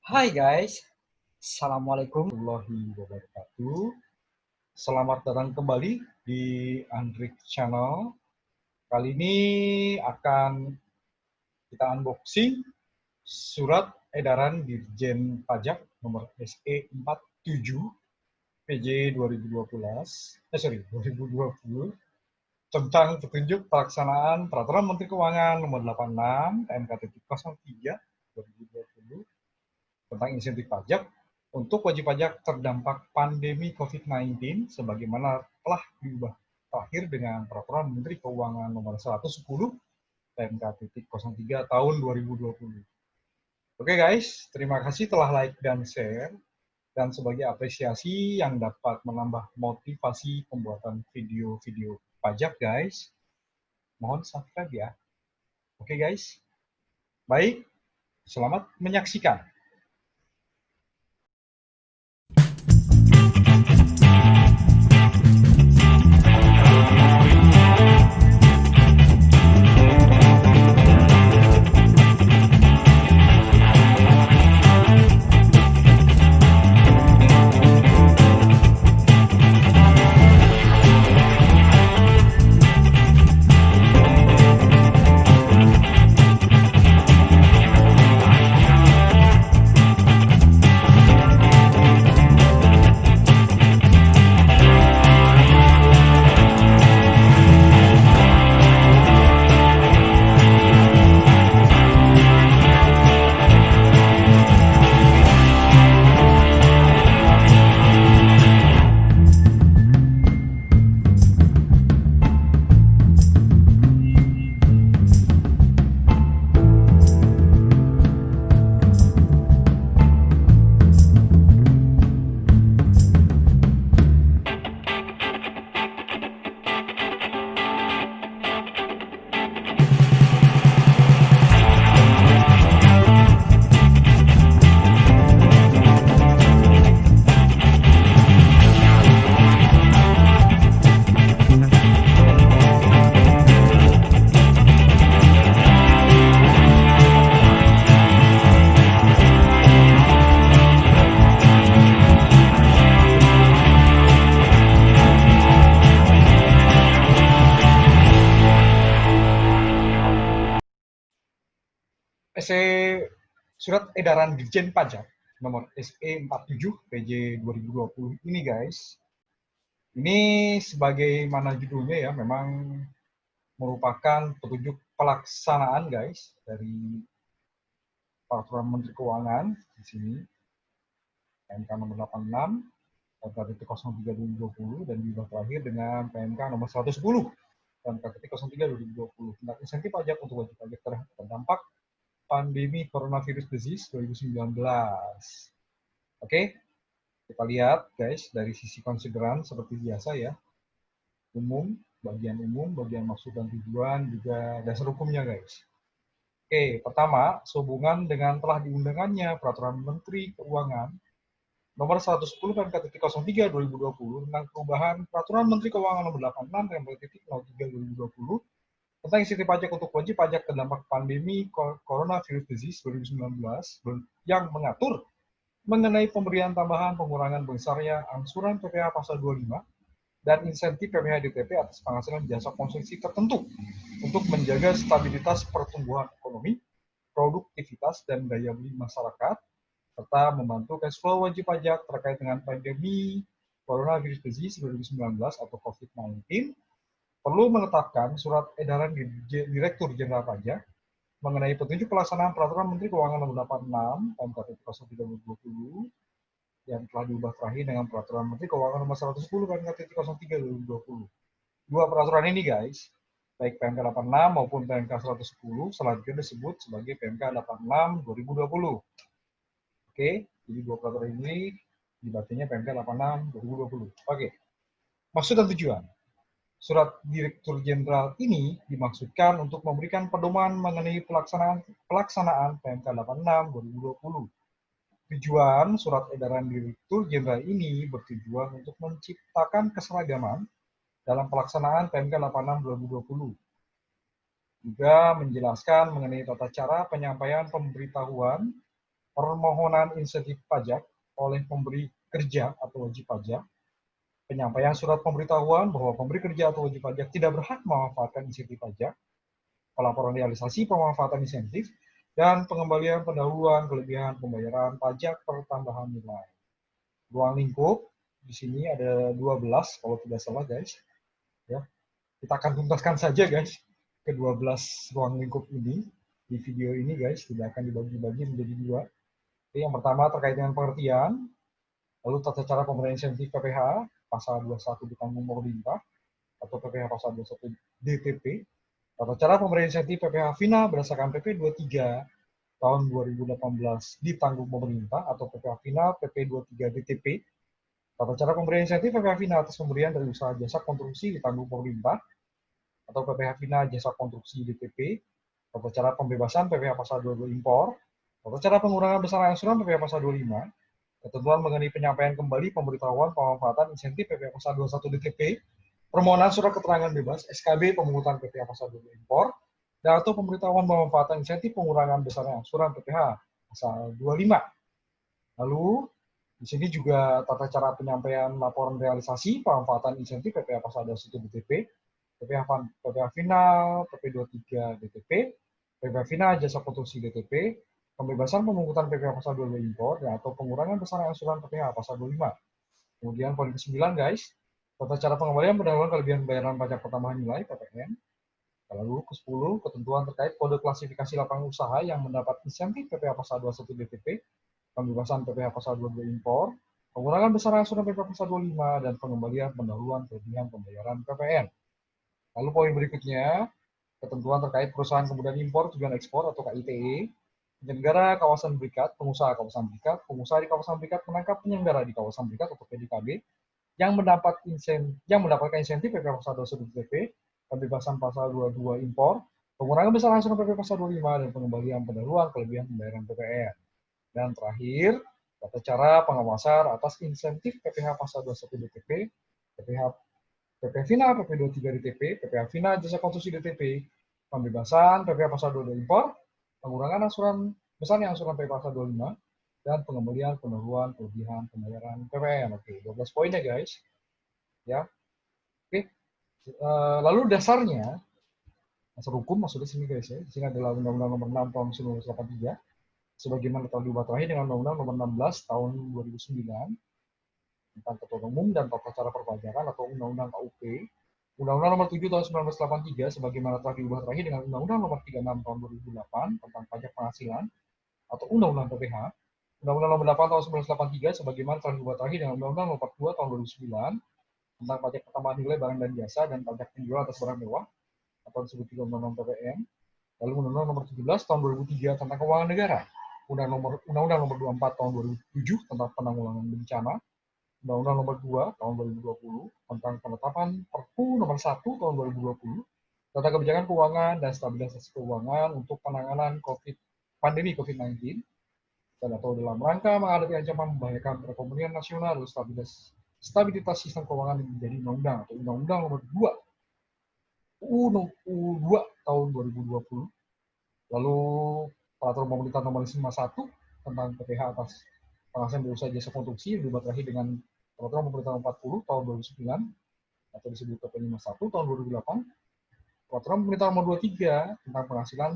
Hai guys, Assalamualaikum warahmatullahi wabarakatuh. Selamat datang kembali di Andrik Channel. Kali ini akan kita unboxing surat edaran Dirjen Pajak nomor SE 47 PJ 2020 tentang petunjuk pelaksanaan Peraturan Menteri Keuangan nomor 86 PMK.03 2020 tentang insentif pajak untuk wajib pajak terdampak pandemi COVID-19 sebagaimana telah diubah terakhir dengan Peraturan Menteri Keuangan nomor 110 PMK.03 tahun 2020. Oke guys, terima kasih telah like dan share, dan sebagai apresiasi yang dapat menambah motivasi pembuatan video-video pajak guys, mohon subscribe ya. Oke guys, baik, selamat menyaksikan. SE Surat Edaran Dirjen Pajak nomor SE 47 PJ 2020 ini guys, ini sebagaimana judulnya ya, memang merupakan petunjuk pelaksanaan guys dari Peraturan Menteri Keuangan di sini PMK nomor 86 PMK.03 2020 dan diubah terakhir dengan PMK nomor 110 PMK.03 2020 tentang insentif pajak untuk wajib pajak terdampak pandemi coronavirus disease 2019. Oke, kita lihat guys dari sisi konsideran seperti biasa ya. Umum, bagian maksud dan tujuan, juga dasar hukumnya guys. Oke, pertama, sehubungan dengan telah diundangkannya Peraturan Menteri Keuangan nomor 110 PMK.03 2020 tentang perubahan Peraturan Menteri Keuangan nomor 86 PMK.03 2020 tentang insentif pajak untuk wajib pajak terdampak pandemi coronavirus disease 2019 yang mengatur mengenai pemberian tambahan pengurangan besarnya angsuran PPh pasal 25 dan insentif PPh DTP atas penghasilan jasa konsumsi tertentu untuk menjaga stabilitas pertumbuhan ekonomi, produktivitas, dan daya beli masyarakat, serta membantu cash flow wajib pajak terkait dengan pandemi coronavirus disease 2019 atau COVID-19, perlu menetapkan surat edaran Direktur Jenderal Pajak mengenai petunjuk pelaksanaan Peraturan Menteri Keuangan nomor 86 PMK.03 2020 yang telah diubah terakhir dengan Peraturan Menteri Keuangan nomor 110 PMK.03 2020. Dua peraturan ini guys, baik PMK 86 maupun PMK 110 selanjutnya disebut sebagai PMK 86 2020. Oke, jadi dua peraturan ini dibacanya PMK 86 2020. Oke, maksud dan tujuan. Surat Direktur Jenderal ini dimaksudkan untuk memberikan pedoman mengenai pelaksanaan PMK 86 2020. Tujuan surat edaran Direktur Jenderal ini bertujuan untuk menciptakan keseragaman dalam pelaksanaan PMK 86 2020. Juga menjelaskan mengenai tata cara penyampaian pemberitahuan permohonan insentif pajak oleh pemberi kerja atau wajib pajak, penyampaian surat pemberitahuan bahwa pemberi kerja atau wajib pajak tidak berhak memanfaatkan insentif pajak, pelaporan realisasi pemanfaatan insentif, dan pengembalian pendahuluan kelebihan pembayaran pajak pertambahan nilai. Ruang lingkup di sini ada 12 kalau tidak salah guys. Ya, kita akan tuntaskan saja guys ke 12 ruang lingkup ini di video ini guys, tidak akan dibagi-bagi menjadi dua. Oke, yang pertama terkait dengan pengertian, lalu tata cara pemberian insentif PPh pasal 21 ditanggung pemerintah atau PPh pasal 21 DTP, tata cara pemberian insentif PPh final berdasarkan PP 23 tahun 2018 ditanggung pemerintah atau PPh final PP 23 DTP, tata cara pemberian insentif PPh final atas pemberian dari usaha jasa konstruksi ditanggung pemerintah atau PPh final jasa konstruksi DTP, tata cara pembebasan PPh pasal 22 impor, tata cara pengurangan besaran angsuran PPh pasal 25, ketentuan mengenai penyampaian kembali pemberitahuan pemanfaatan insentif PPh pasal 21 DTP, permohonan surat keterangan bebas SKB pemungutan PPh pasal 22 impor, dan atau pemberitahuan pemanfaatan insentif pengurangan besaran angsuran PPh pasal 25. Lalu di sini juga tata cara penyampaian laporan realisasi pemanfaatan insentif PPh pasal 21 DTP, PPh final, PP 23 DTP, PPh final jasa konstruksi DTP, pembebasan pemungutan PPh pasal 22 impor, atau pengurangan besaran angsuran PPh pasal 25. Kemudian poin ke-9 guys, tata cara pengembalian pendahuluan kelebihan bayaran pajak pertambahan nilai PPN. Lalu ke-10, ketentuan terkait kode klasifikasi lapangan usaha yang mendapat insentif PPh pasal 21 DTP, pembebasan PPh pasal 22 impor, pengurangan besaran angsuran PPh pasal 25, dan pengembalian pendahuluan kelebihan pembayaran PPN. Lalu poin berikutnya, ketentuan terkait perusahaan kemudahan impor tujuan ekspor atau KITE, penyelenggara kawasan berikat, pengusaha kawasan berikat, pengusaha di kawasan berikat menangkap penyelenggara di kawasan berikat atau PDKB yang mendapatkan insentif PPh pasal 21 DTP, pembebasan pasal 22 impor, pengurangan besaran angsuran PPh pasal 25, dan pengembalian pendahuluan kelebihan pembayaran PPN. Dan terakhir, tata cara pengawasan atas insentif PPh pasal 21 DTP, PP final PP 23 DTP, PPh final jasa konstruksi DTP, pembebasan PPh pasal 22 impor, pengurangan besarnya angsuran PPh pasal 25, dan pengembalian pendahuluan kelebihan pembayaran PPN. Oke, 12 poinnya guys. Ya. Oke. Lalu dasarnya, dasar hukum maksudnya sini guys ya. Di sini adalah Undang-Undang Nomor 6 Tahun 1983, sebagaimana telah diubah terakhir dengan Undang-Undang Nomor 16 Tahun 2009 tentang ketentuan umum dan tata cara perpajakan atau Undang-Undang KUP, Undang-Undang Nomor 7 Tahun 1983 sebagaimana telah diubah terakhir dengan Undang-Undang Nomor 36 Tahun 2008 tentang pajak penghasilan atau Undang-Undang PPh, Undang-Undang Nomor 8 Tahun 1983 sebagaimana telah diubah terakhir dengan Undang-Undang Nomor 42 Tahun 2009 tentang pajak pertambahan nilai barang dan jasa dan pajak penjualan atas barang mewah atau disebut juga Undang-Undang PPN, lalu Undang-Undang Nomor 17 Tahun 2003 tentang keuangan negara, Undang-Undang Nomor 24 Tahun 2007 tentang penanggulangan bencana, Undang-Undang Nomor 2 Tahun 2020 tentang penetapan Perpu Nomor 1 Tahun 2020 tentang kebijakan keuangan dan stabilitas keuangan untuk penanganan pandemi COVID-19 dan atau dalam rangka menghadapi ancaman membahayakan perekonomian nasional dan stabilitas sistem keuangan menjadi undang-undang atau Undang-Undang Nomor 2 UU 2 Tahun 2020. Lalu Peraturan Pemerintah Nomor 51 tentang PPh atas penghasilan dari usaha jasa konstruksi yang diubah terakhir dengan Peraturan Pemerintah 40 Tahun 2009 atau disebut PP 51 Tahun 2008, Peraturan Pemerintah Nomor 23 tentang penghasilan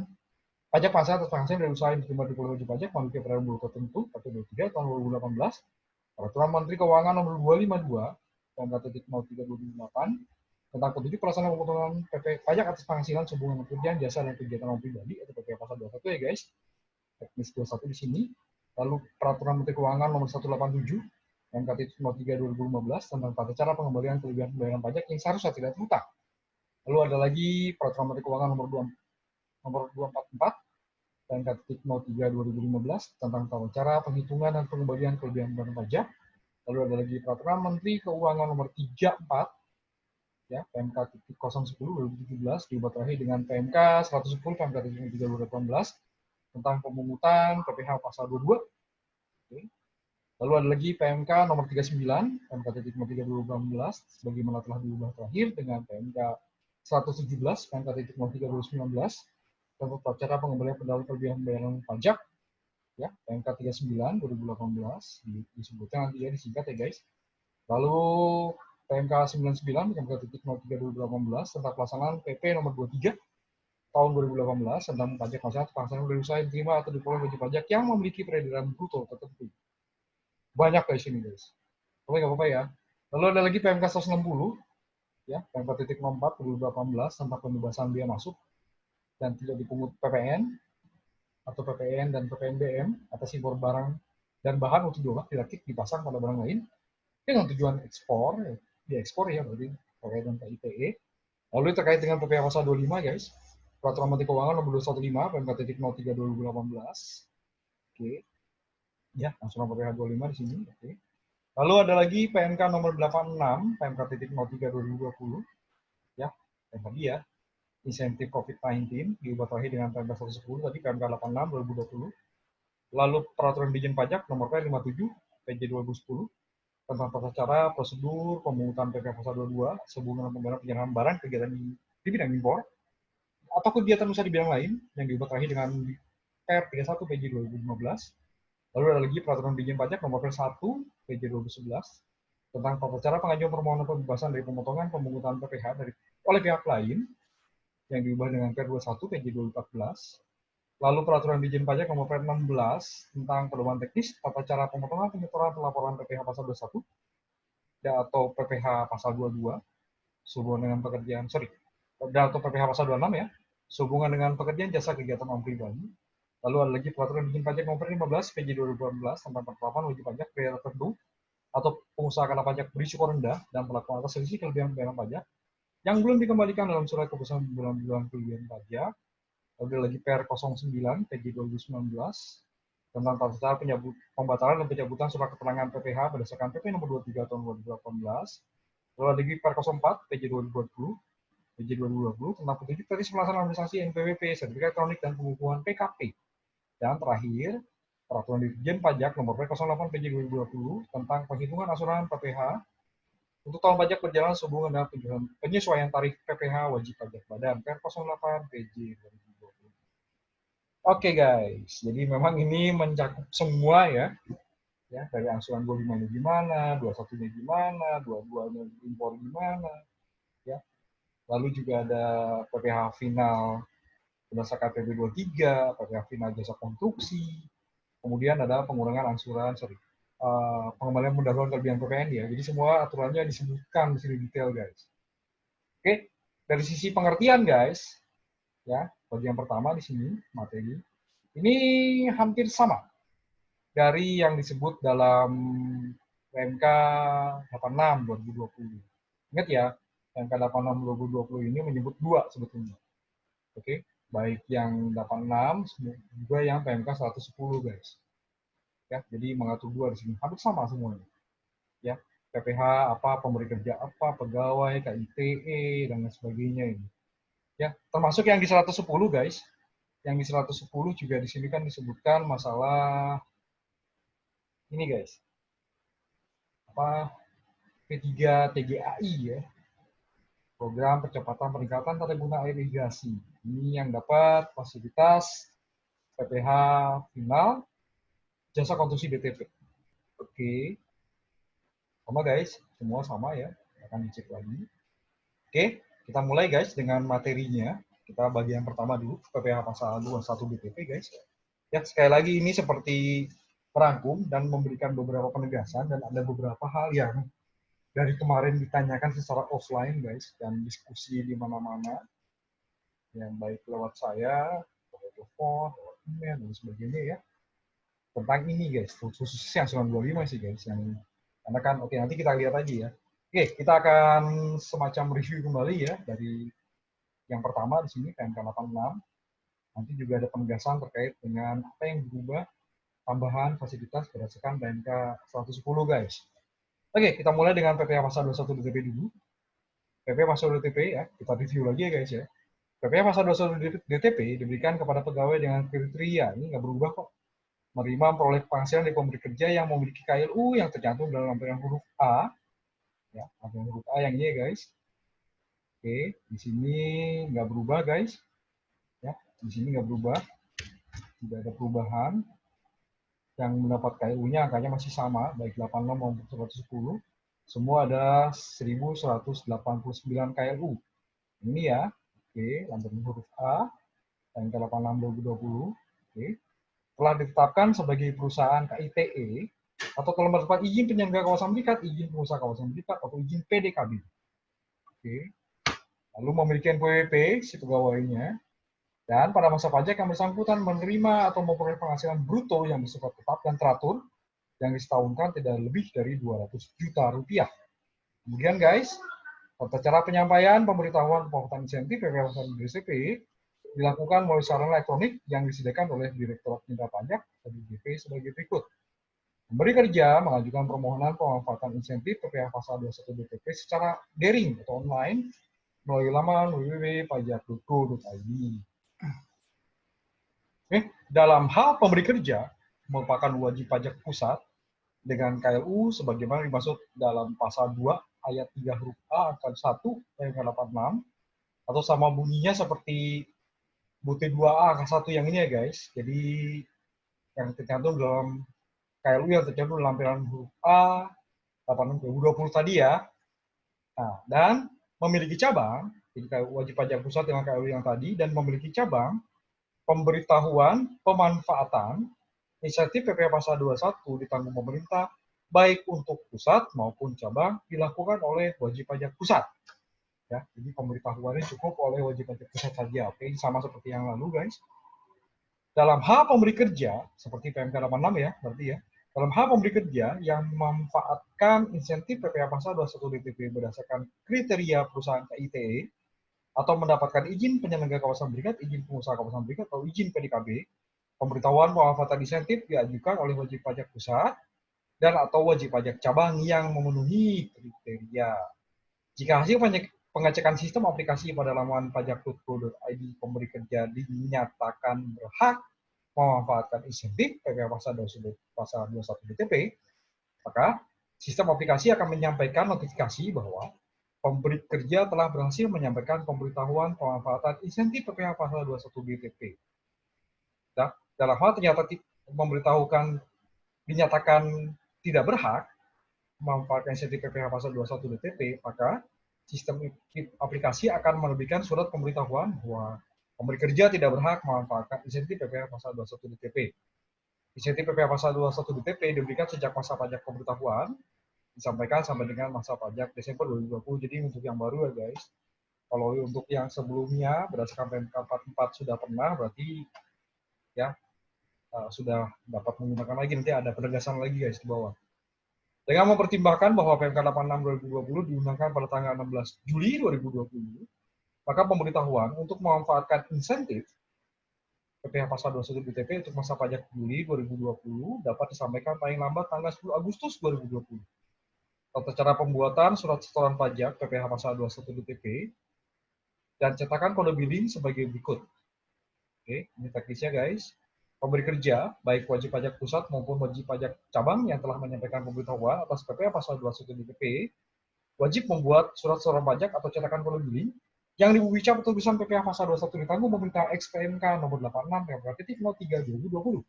pajak penghasilan atas penghasilan dari usaha yang diterima di pulau wajib pajak memiliki periode tertentu PP 23 Tahun 2018, Peraturan Menteri Keuangan Nomor 252 Tahun 3 2008 tentang petunjuk pelaksanaan pemotongan pajak atas penghasilan sehubungan pekerjaan jasa dan kegiatan orang pribadi atau PPh pasal 21 ya guys, teknis 21 di sini. Lalu Peraturan Menteri Keuangan Nomor 187 MK 03 2015 tentang tata cara pengembalian kelebihan pembayaran pajak yang seharusnya tidak terhutang. Lalu ada lagi Peraturan Menteri Keuangan Nomor 244 dan MK 03 2015 tentang tata cara penghitungan dan pengembalian kelebihan pembayaran pajak. Lalu ada lagi Peraturan Menteri Keuangan Nomor 34 ya, PMK 010 2017 diubah terakhir dengan PMK 110 PMK 3 2018 tentang pemungutan PPh pasal 22. Oke. Lalu ada lagi PMK nomor 39 PMK 3 2018 sebagaimana telah diubah terakhir dengan PMK 117 PMK 3 2019 tentang tata cara pengembalian pendahuluan kelebihan pembayaran pajak. ya, PMK 39 2018 disebutkan nanti ya, disingkat ya guys. Lalu PMK 99 PMK titik 03 2018 tentang pelaksanaan PP nomor 23 tahun 2018 tentang pajak masyarakat pelaksanaan dari usaha yang diterima atau diperoleh wajib pajak yang memiliki peredaran bruto tertentu. Banyak guys ini guys. Oke, nggak apa-apa ya. Lalu ada lagi PMK 160 ya, PMK titik 04 2018 tentang pembebasan biaya masuk dan tidak dipungut PPN atau PPN dan PPNBM atas impor barang dan bahan untuk diolah, dirakit, dipasang pada barang lain dengan tujuan ekspor, diekspor ya, berarti terkait dengan PITE. Lalu terkait dengan PPh pasal 25 guys, Peraturan Menteri Keuangan nomor 215 PMK titik 03 2018. Oke. Ya, langsung PPh 25 di sini. Oke. Lalu ada lagi PMK nomor 86 PMK titik 03 2020 ya, yang tadi ya, insentif COVID-19 diubah terakhir dengan PMK 110 tadi PMK 86 2020. Lalu Peraturan Dirjen Pajak nomor P57 PJ 2010 tentang tata cara prosedur pemungutan PPh pasal 22 sehubungan dengan penyerahan barang kegiatan di bidang impor atau kegiatan usaha di bidang lain yang diubah terakhir dengan PR 31 PJ 2015. Lalu ada lagi Peraturan Dirjen Pajak nomor P1 PJ 2011 tentang tata cara pengajuan permohonan pembebasan dari pemotongan pemungutan PPh oleh pihak lain yang diubah dengan P21 PJ 2014. Lalu Peraturan Dirjen Pajak nomor P16 tentang pedoman teknis tata cara pemotongan penyetoran pelaporan PPh pasal 21 atau PPh pasal 22 sehubungan dengan pekerjaan atau PPh pasal 26 ya, sehubungan dengan pekerjaan jasa kegiatan orang pribadi. Lalu ada lagi Peraturan Dirjen Pajak nomor 15 PJ 2018 tentang penerapan wajib pajak pria tertentu atau pengusaha kena pajak berisiko rendah dan pelaku atas selisih kelebihan pembayaran pajak yang belum dikembalikan dalam surat keputusan bulan-bulan kelebihan pajak. Lalu ada lagi PR 09 PJ 2019 tentang tata cara pembatalan dan pencabutan surat keterangan PPh berdasarkan PP nomor 23 tahun 2018. Lalu ada lagi PR 04 PJ 2020 PJ 2020 tentang petunjuk teknis pelaksanaan administrasi NPWP, sertifikat elektronik dan pengukuhan PKP. Dan terakhir, Peraturan Dirjen Pajak nomor P08 PJ 2020 tentang penghitungan asuran PPh untuk tahun pajak berjalan sehubungan dengan penyesuaian tarif PPh wajib pajak badan PR 08 PJ 2020. Oke guys, jadi memang ini mencakup semua ya, dari angsuran 25-nya gimana, 21-nya gimana, 22-nya impor gimana, ya. Lalu juga ada PPh final berdasarkan PP 23, PPh final jasa konstruksi, kemudian ada pengurangan angsuran, pengembalian pendahuluan kelebihan PPN ya. Jadi semua aturannya disebutkan di sini detail guys. Oke, dari sisi pengertian guys, ya bagian pertama di sini materi ini hampir sama dari yang disebut dalam PMK 86 2020. Ingat ya, PMK 86 2020 ini menyebut dua sebetulnya. Oke, baik yang 86 juga yang PMK 110 guys. Ya, jadi mengatur dua di sini. Hampir sama semuanya. Ya, PPh apa, pemberi kerja apa, pegawai, KITE dan lain sebagainya ini. Ya, termasuk yang di 110 guys. Yang di 110 juga di sini kan disebutkan masalah ini guys. Apa P3 TGAI ya. Program percepatan peningkatan tata guna air irigasi. Ini yang dapat fasilitas PPh final jasa konstruksi BTP. Oke. Sama guys, semua sama ya. Akan dicek lagi. Oke, kita mulai guys dengan materinya. Kita bagian pertama dulu, PPh pasal 21 BTP guys. Ya, sekali lagi ini seperti merangkum dan memberikan beberapa penegasan dan ada beberapa hal yang dari kemarin ditanyakan secara offline guys dan diskusi di mana-mana yang baik lewat saya, lewat telepon, lewat email dan sebagainya ya. Tentang ini guys, khususnya angsuran 25 sih guys yang karena kan oke nanti kita lihat aja ya. Oke, kita akan semacam review kembali ya dari yang pertama di sini PMK 86. Nanti juga ada penegasan terkait dengan apa yang berubah tambahan fasilitas berdasarkan PMK 110 guys. Oke, kita mulai dengan PPh pasal 21 DTP dulu. PPh pasal 21 DTP ya, kita review lagi ya guys ya. PPh pasal 21 DTP diberikan kepada pegawai dengan kriteria, ini nggak berubah kok. Menerima memperoleh penghasilan dari pemberi kerja yang memiliki KLU yang tercantum dalam lampiran huruf A, ya, lampiran huruf A yang ini ya guys. Oke, di sini nggak berubah guys, ya, di sini nggak berubah, tidak ada perubahan. yang mendapat KLU-nya angkanya masih sama, baik 86 maupun 110. Semua ada 1189 KLU. Ini ya, oke, lanjut huruf A, yang ke-86 2020, oke, telah ditetapkan sebagai perusahaan KITE atau telah mendapat izin penyangga kawasan berikat, izin pengusaha kawasan berikat, atau izin PDKB. Oke. Lalu memiliki NPWP si pegawainya, dan pada masa pajak yang bersangkutan menerima atau memperoleh penghasilan bruto yang bersifat tetap dan teratur yang disetahunkan tidak lebih dari 200 juta rupiah. Kemudian guys, tata cara penyampaian pemberitahuan pemotongan insentif PPh DCP dilakukan melalui sarana elektronik yang disediakan oleh Direktorat Jenderal Pajak atau DJP sebagai berikut. Pemberi kerja mengajukan permohonan pemanfaatan insentif PPh pasal 21 DPP secara daring atau online melalui laman www.pajak.go.id. Dalam hal pemberi kerja merupakan wajib pajak pusat dengan KLU sebagaimana dimaksud dalam pasal 2 ayat 3 huruf A angka 1 ayat 86 atau sama bunyinya seperti butir 2A angka 1 yang ini ya guys. Jadi yang tercantum dalam KLU yang tercantum dalam lampiran huruf A 86 2020 tadi ya. Nah, dan memiliki cabang, jadi wajib pajak pusat dengan KLU yang tadi, dan memiliki cabang pemberitahuan pemanfaatan insentif PPh pasal 21 ditanggung pemerintah baik untuk pusat maupun cabang dilakukan oleh wajib pajak pusat. Ya, jadi pemberitahuannya cukup oleh wajib pajak pusat saja. Oke, ini sama seperti yang lalu guys. Dalam hal pemberi kerja seperti PMK 86 ya, berarti ya. Dalam hal pemberi kerja yang memanfaatkan insentif PPh pasal 21 DPP berdasarkan kriteria perusahaan KITE atau mendapatkan izin penyelenggara kawasan berikat, izin pengusaha kawasan berikat, atau izin PDKB, pemberitahuan pemanfaatan insentif diajukan oleh wajib pajak pusat dan atau wajib pajak cabang yang memenuhi kriteria. Jika hasil pengecekan sistem aplikasi pada laman pajak.go.id pemberi kerja dinyatakan berhak memanfaatkan insentif PPh pasal 21 DTP, maka sistem aplikasi akan menyampaikan notifikasi bahwa pemberi kerja telah berhasil menyampaikan pemberitahuan pemanfaatan insentif PPh pasal 21 DTP. Nah, dalam hal ternyata memberitahukan dinyatakan tidak berhak memanfaatkan insentif PPh pasal 21 DTP, maka sistem aplikasi akan menerbitkan surat pemberitahuan bahwa pemberi kerja tidak berhak memanfaatkan insentif PPh pasal 21 DTP. Insentif PPh pasal 21 DTP diberikan sejak masa pajak pemberitahuan disampaikan sampai dengan masa pajak Desember 2020. Jadi untuk yang baru ya guys. Kalau untuk yang sebelumnya berdasarkan PMK 44 sudah pernah, berarti ya sudah dapat menggunakan lagi. Nanti ada penegasan lagi guys di bawah. Dengan mempertimbangkan bahwa PMK 86 2020 diundangkan pada tanggal 16 Juli 2020, maka pemberitahuan untuk memanfaatkan insentif PPh pasal 21 DTP untuk masa pajak Juli 2020 dapat disampaikan paling lambat tanggal 10 Agustus 2020. Tata cara pembuatan surat setoran pajak PPh pasal 21 DTP dan cetakan kode billing sebagai berikut. Oke, ini teknisnya guys. Pemberi kerja, baik wajib pajak pusat maupun wajib pajak cabang yang telah menyampaikan pemberitahuan atas PPh pasal 21 DTP, wajib membuat surat setoran pajak atau cetakan kode billing yang dibubuhi cap tulisan PPh pasal 21 ditanggung pemerintah XPMK nomor 86 PMK 03 2020.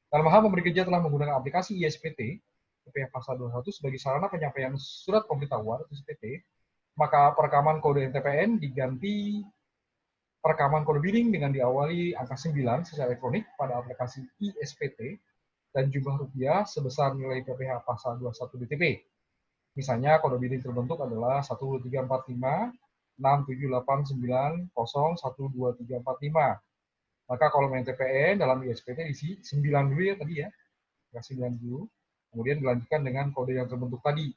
Dalam hal pemberi kerja telah menggunakan aplikasi ISPT PPh pasal 21 sebagai sarana penyampaian surat pemberitahuan atau SPT, maka perekaman kode NTPN diganti perekaman kode billing dengan diawali angka 9 secara elektronik pada aplikasi ISPT dan jumlah rupiah sebesar nilai PPh pasal 21 DTP. Misalnya kode billing terbentuk adalah 1345 6789 01235. Maka kolom NTPN dalam ISPT diisi 9 dulu ya tadi ya. 9 dulu. Kemudian dilanjutkan dengan kode yang terbentuk tadi.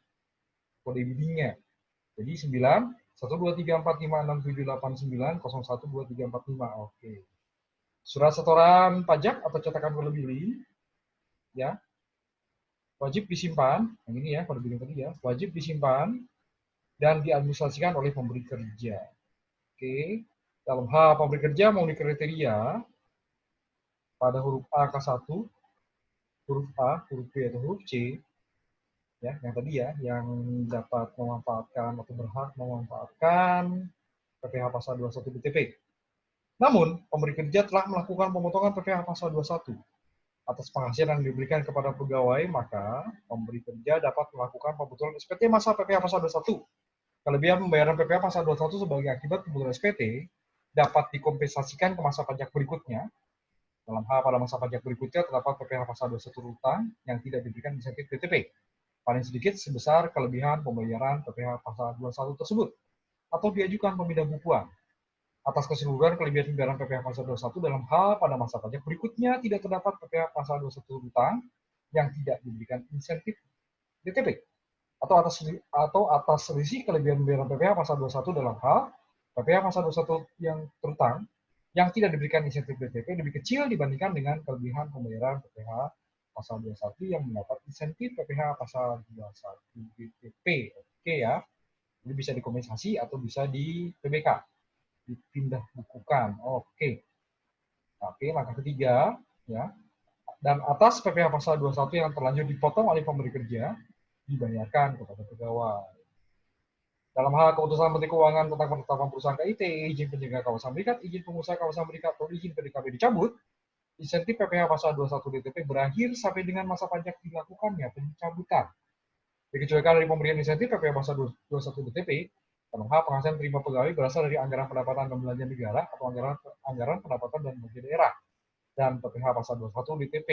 Kode billingnya. Jadi 9 123456789012345. Oke. Surat setoran pajak atau cetakan kode billing ya wajib disimpan. Yang ini ya kode billing tadi ya, wajib disimpan dan diadministrasikan oleh pemberi kerja. Oke. Dalam hal pemberi kerja memenuhi kriteria pada huruf A ke-1, huruf A, huruf B atau huruf C ya, yang tadi ya, yang dapat memanfaatkan atau berhak memanfaatkan PPh pasal 21 DTP. Namun, pemberi kerja telah melakukan pemotongan PPh pasal 21 atas penghasilan yang diberikan kepada pegawai, maka pemberi kerja dapat melakukan pembetulan SPT masa PPh pasal 21. Kelebihan pembayaran PPh pasal 21 sebagai akibat pembetulan SPT dapat dikompensasikan ke masa pajak berikutnya. Dalam hal pada masa pajak berikutnya terdapat PPh pasal 21 hutang yang tidak diberikan insentif DTP. Paling sedikit sebesar kelebihan pembayaran PPh pasal 21 tersebut, atau diajukan pemindah bukuan. Atas keseluruhan kelebihan pembayaran PPh pasal 21 dalam hal pada masa pajak berikutnya tidak terdapat PPh pasal 21 hutang yang tidak diberikan insentif DTP, atau atas selisih kelebihan pembayaran PPh pasal 21 dalam hal PPh pasal 21 yang terutang yang tidak diberikan insentif DTP lebih kecil dibandingkan dengan kelebihan pembayaran PPh pasal 21 yang mendapat insentif PPh pasal 21 DTP. Oke ya, ini bisa dikompensasi atau bisa di PBK, dipindah bukukan. Oke. Langkah ketiga, ya. Dan atas PPh pasal 21 yang terlanjur dipotong oleh pemberi kerja dibayarkan kepada pegawai. Dalam hal keputusan Menteri Keuangan tentang penetapan perusahaan KIT, izin penjaga kawasan berikat, izin pengusaha kawasan berikat, atau izin PDKB dicabut, insentif PPh pasal 21 DTP berakhir sampai dengan masa pajak dilakukannya pencabutan. Dikecualikan dari pemberian insentif PPh pasal 21 DTP, dalam hal penghasilan terima pegawai berasal dari anggaran pendapatan dan belanja negara atau anggaran pendapatan dan belanja daerah. Dan PPh pasal 21 DTP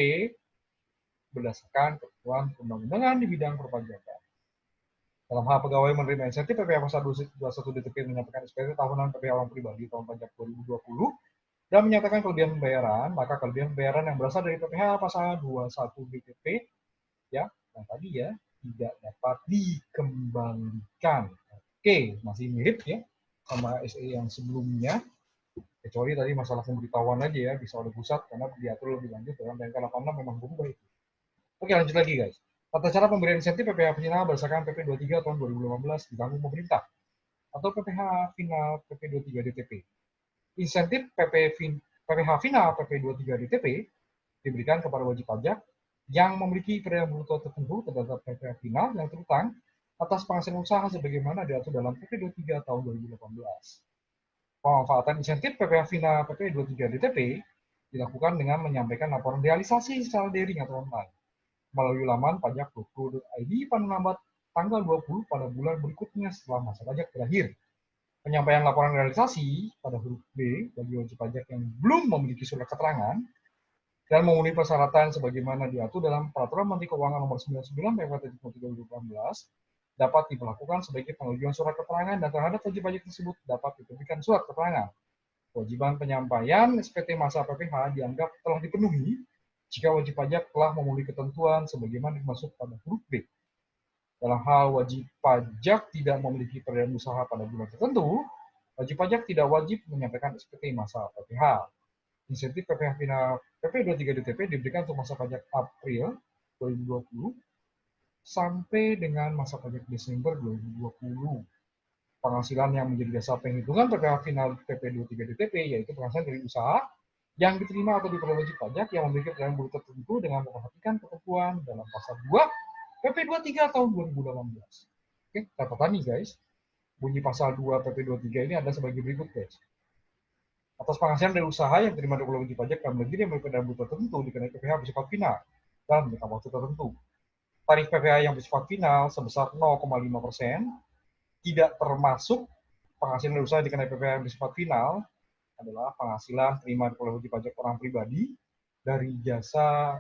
berdasarkan ketentuan undang-undangan di bidang perpajakan. Dalam hal pegawai menerima insentif, PPh pasal 21 DTP menyatakan SPT tahunan PPh orang pribadi tahun pajak 2020 dan menyatakan kelebihan pembayaran, maka kelebihan pembayaran yang berasal dari PPh pasal 21 DTP ya, yang tadi ya, tidak dapat dikembalikan. Oke, masih mirip ya sama SE yang sebelumnya, kecuali tadi masalah pemberitahuan aja ya, bisa oleh pusat karena diatur lebih lanjut dalam PMK 86 memang berubah itu. Oke, lanjut lagi guys. Tata cara pemberian insentif PPh final berdasarkan PP 23 tahun 2018 ditanggung pemerintah atau PPh final PP 23 DTP. Insentif PPh final PP 23 DTP diberikan kepada wajib pajak yang memiliki perolehan bruto tertentu terhadap PPh final yang terutang atas penghasilan usaha sebagaimana diatur dalam PP 23 tahun 2018. Pemanfaatan insentif PPh final PP 23 DTP dilakukan dengan menyampaikan laporan realisasi secara daring atau online melalui laman pajak.go.id pada lambat tanggal 20 pada bulan berikutnya setelah masa pajak berakhir. Penyampaian laporan realisasi pada huruf B bagi wajib pajak yang belum memiliki surat keterangan dan memenuhi persyaratan sebagaimana diatur dalam Peraturan Menteri Keuangan Nomor 99 PMK 2018 dapat diberlakukan sebagai pengajuan surat keterangan dan terhadap wajib pajak tersebut dapat diterbitkan surat keterangan. Kewajiban penyampaian SPT masa PPh dianggap telah dipenuhi jika wajib pajak telah memenuhi ketentuan sebagaimana dimaksud pada huruf B. Dalam hal wajib pajak tidak memiliki perolehan usaha pada bulan tertentu, wajib pajak tidak wajib menyampaikan SPT masa PPh. Insentif PPh final PP 23 DTP diberikan untuk masa pajak April 2020 sampai dengan masa pajak Desember 2020. Penghasilan yang menjadi dasar penghitungan PPh final PP 23 DTP yaitu penghasilan dari usaha yang diterima atau diperoleh wajib pajak yang memiliki perolehan bruto tertentu dengan memperhatikan ketentuan dalam pasal 2 PP 23 tahun 2018. Oke, catatan nih guys. Bunyi pasal 2 PP 23 ini ada sebagai berikut guys. Atas penghasilan dari usaha yang diterima oleh wajib pajak dalam negeri yang memiliki perolehan bruto tertentu dikenai PPh bersifat final dalam jangka waktu tertentu. Tarif PPh yang bersifat final sebesar 0,5% tidak termasuk penghasilan dari usaha dikenai PPh yang bersifat final adalah penghasilan terima oleh wajib pajak orang pribadi dari jasa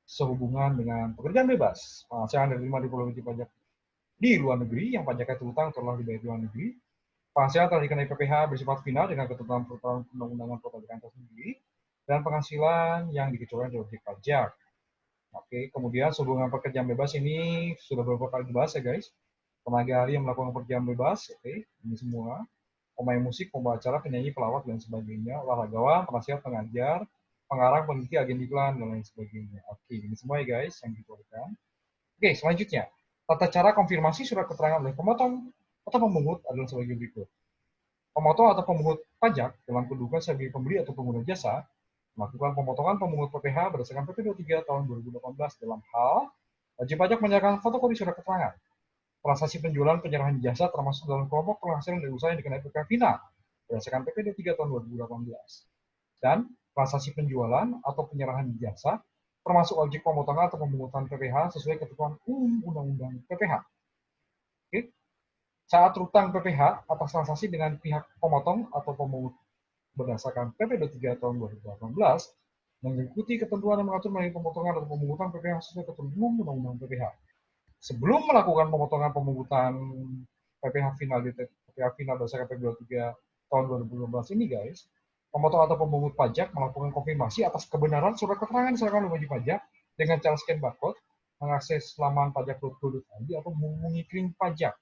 sehubungan dengan pekerjaan bebas, penghasilan dari terima oleh wajib pajak di luar negeri yang pajaknya terutang telah dibayar di luar negeri, penghasilan telah dikenai PPh bersifat final dengan ketentuan peraturan undang-undangan perpajakan tersendiri, dan penghasilan yang dikecualikan dari wajib pajak. Oke, kemudian sehubungan pekerjaan bebas ini sudah beberapa kali dibahas ya guys. Tenaga ahli yang melakukan pekerjaan bebas, oke, ini semua. Pemain musik, pembawa acara, penyanyi, pelawak, dan sebagainya, olahragawan, penasihat, pengajar, pengarang, peneliti, agen iklan, dan lain sebagainya. Oke, ini semua ya guys yang dikeluarkan. Oke, selanjutnya. Tata cara konfirmasi surat keterangan oleh pemotong atau pemungut adalah sebagai berikut. Pemotong atau pemungut pajak dalam kedudukan sebagai pemberi atau pengguna jasa melakukan pemotongan pemungut PPh berdasarkan PP 23 tahun 2018 dalam hal wajib pajak menyerahkan fotokopi surat keterangan. Transaksi penjualan penyerahan jasa termasuk dalam kelompok penghasilan dari usaha yang dikenai PPh final berdasarkan PP 23 tahun 2018. Dan transaksi penjualan atau penyerahan jasa termasuk wajib pemotongan atau pemungutan PPh sesuai ketentuan Undang-Undang PPh. Oke. Saat hutang PPh atas transaksi dengan pihak pemotong atau pemungut berdasarkan PP 23 tahun 2018 mengikuti ketentuan yang mengatur mengenai pemotongan atau pemungutan PPh sesuai ketentuan Undang-Undang PPh. Sebelum melakukan pemotongan pemungutan PPh final berdasarkan PP 23 tahun 2018 ini, guys, pemotong atau pemungut pajak melakukan konfirmasi atas kebenaran surat keterangan diserahkan oleh wajib pajak dengan cara scan barcode, mengakses laman pajak.go.id atau menghubungi krim pajak.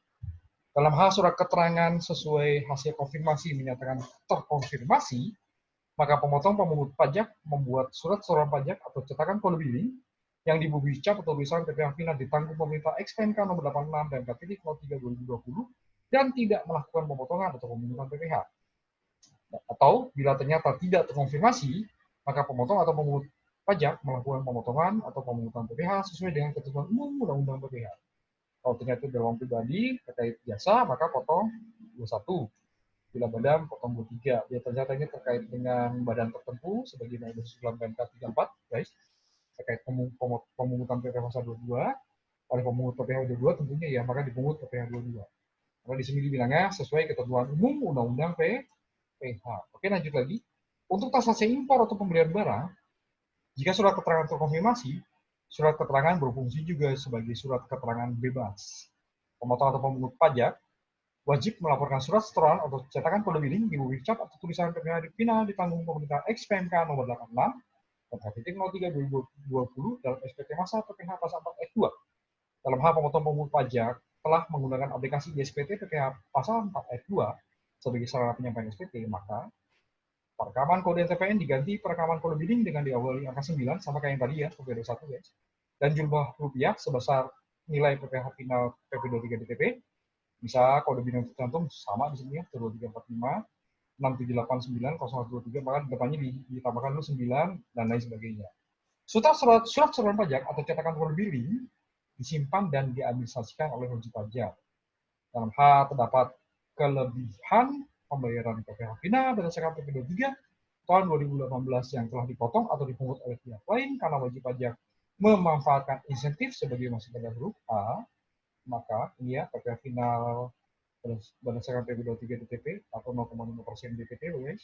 Dalam hal surat keterangan sesuai hasil konfirmasi menyatakan terkonfirmasi, maka pemotong pemungut pajak membuat surat setoran pajak atau cetakan kode billing yang dibubuhi cap atau tulisan PPh final ditanggung pemerintah XPNK nomor 86 dan KTP 03 2020 dan tidak melakukan pemotongan atau pemungutan PPh. Atau bila ternyata tidak terkonfirmasi, maka pemotong atau pemungut pajak melakukan pemotongan atau pemungutan PPh sesuai dengan ketentuan umum Undang-Undang PPh. Kalau ternyata dalam pribadi terkait jasa, maka potong 21. Bila badan, potong 23. Bila ternyata ini terkait dengan badan tertentu, sebagaimana dalam PMK 34, guys, terkait pemungutan PPh pasal 22, oleh pemungut PPh 22 tentunya ya, maka dipungut PPh 22. Karena di sini dibilangnya sesuai ketentuan umum Undang-Undang PPh. Oke, lanjut lagi. Untuk transaksi impor atau pembelian barang, jika surat keterangan terkonfirmasi, surat keterangan berfungsi juga sebagai surat keterangan bebas. Pemotong atau pemungut pajak wajib melaporkan surat setoran atau cetakan kode billing di bukti cap atau tulisan PPh final ditanggung pemerintah XPNK nomor 86 dan KTP 03 2020 dalam SPT masa PPh pasal 4 ayat 2. Dalam hal pemotong pemungut pajak telah menggunakan aplikasi ISPT PPh pasal 4 ayat 2 sebagai sarana penyampaian SPT, maka perekaman kode NTPN diganti perekaman kode billing dengan diawali angka 9 sama kayak yang tadi ya, PP 21 guys. Dan jumlah rupiah sebesar nilai PPh final PP 23 DTP. Bisa kode billing tercantum sama di sini ya, 2345 6789 023, maka depannya ditambahkan dulu 9 dan lain sebagainya. Surat setoran pajak atau cetakan kode billing disimpan dan diadministrasikan oleh wajib pajak. Dalam hal terdapat kelebihan pembayaran PPh final berdasarkan PP 23 tahun 2018 yang telah dipotong atau dipungut oleh pihak lain karena wajib pajak memanfaatkan insentif sebagai masih pada huruf A, maka ini ya PPh final berdasarkan PP 23 DTP atau 0,5% DPT, guys.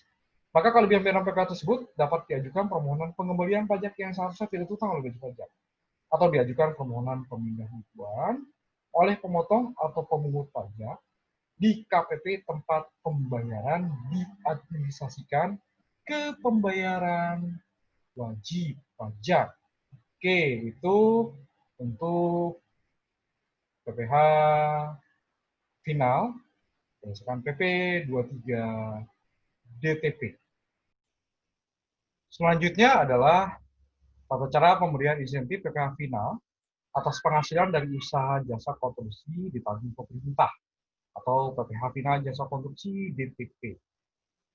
Maka kelebihan pembayaran PPh tersebut dapat diajukan permohonan pengembalian pajak yang seharusnya tidak ditutang oleh wajib pajak atau diajukan permohonan pemindahan oleh pemotong atau pemungut pajak di KPP tempat pembayaran diadministrasikan ke pembayaran wajib pajak. Oke, itu untuk PPh final berdasarkan PP 23 DTP. Selanjutnya adalah tata cara pemberian insentif PPh final atas penghasilan dari usaha jasa konstruksi ditanggung pemerintah atau PPh final jasa konstruksi DTP.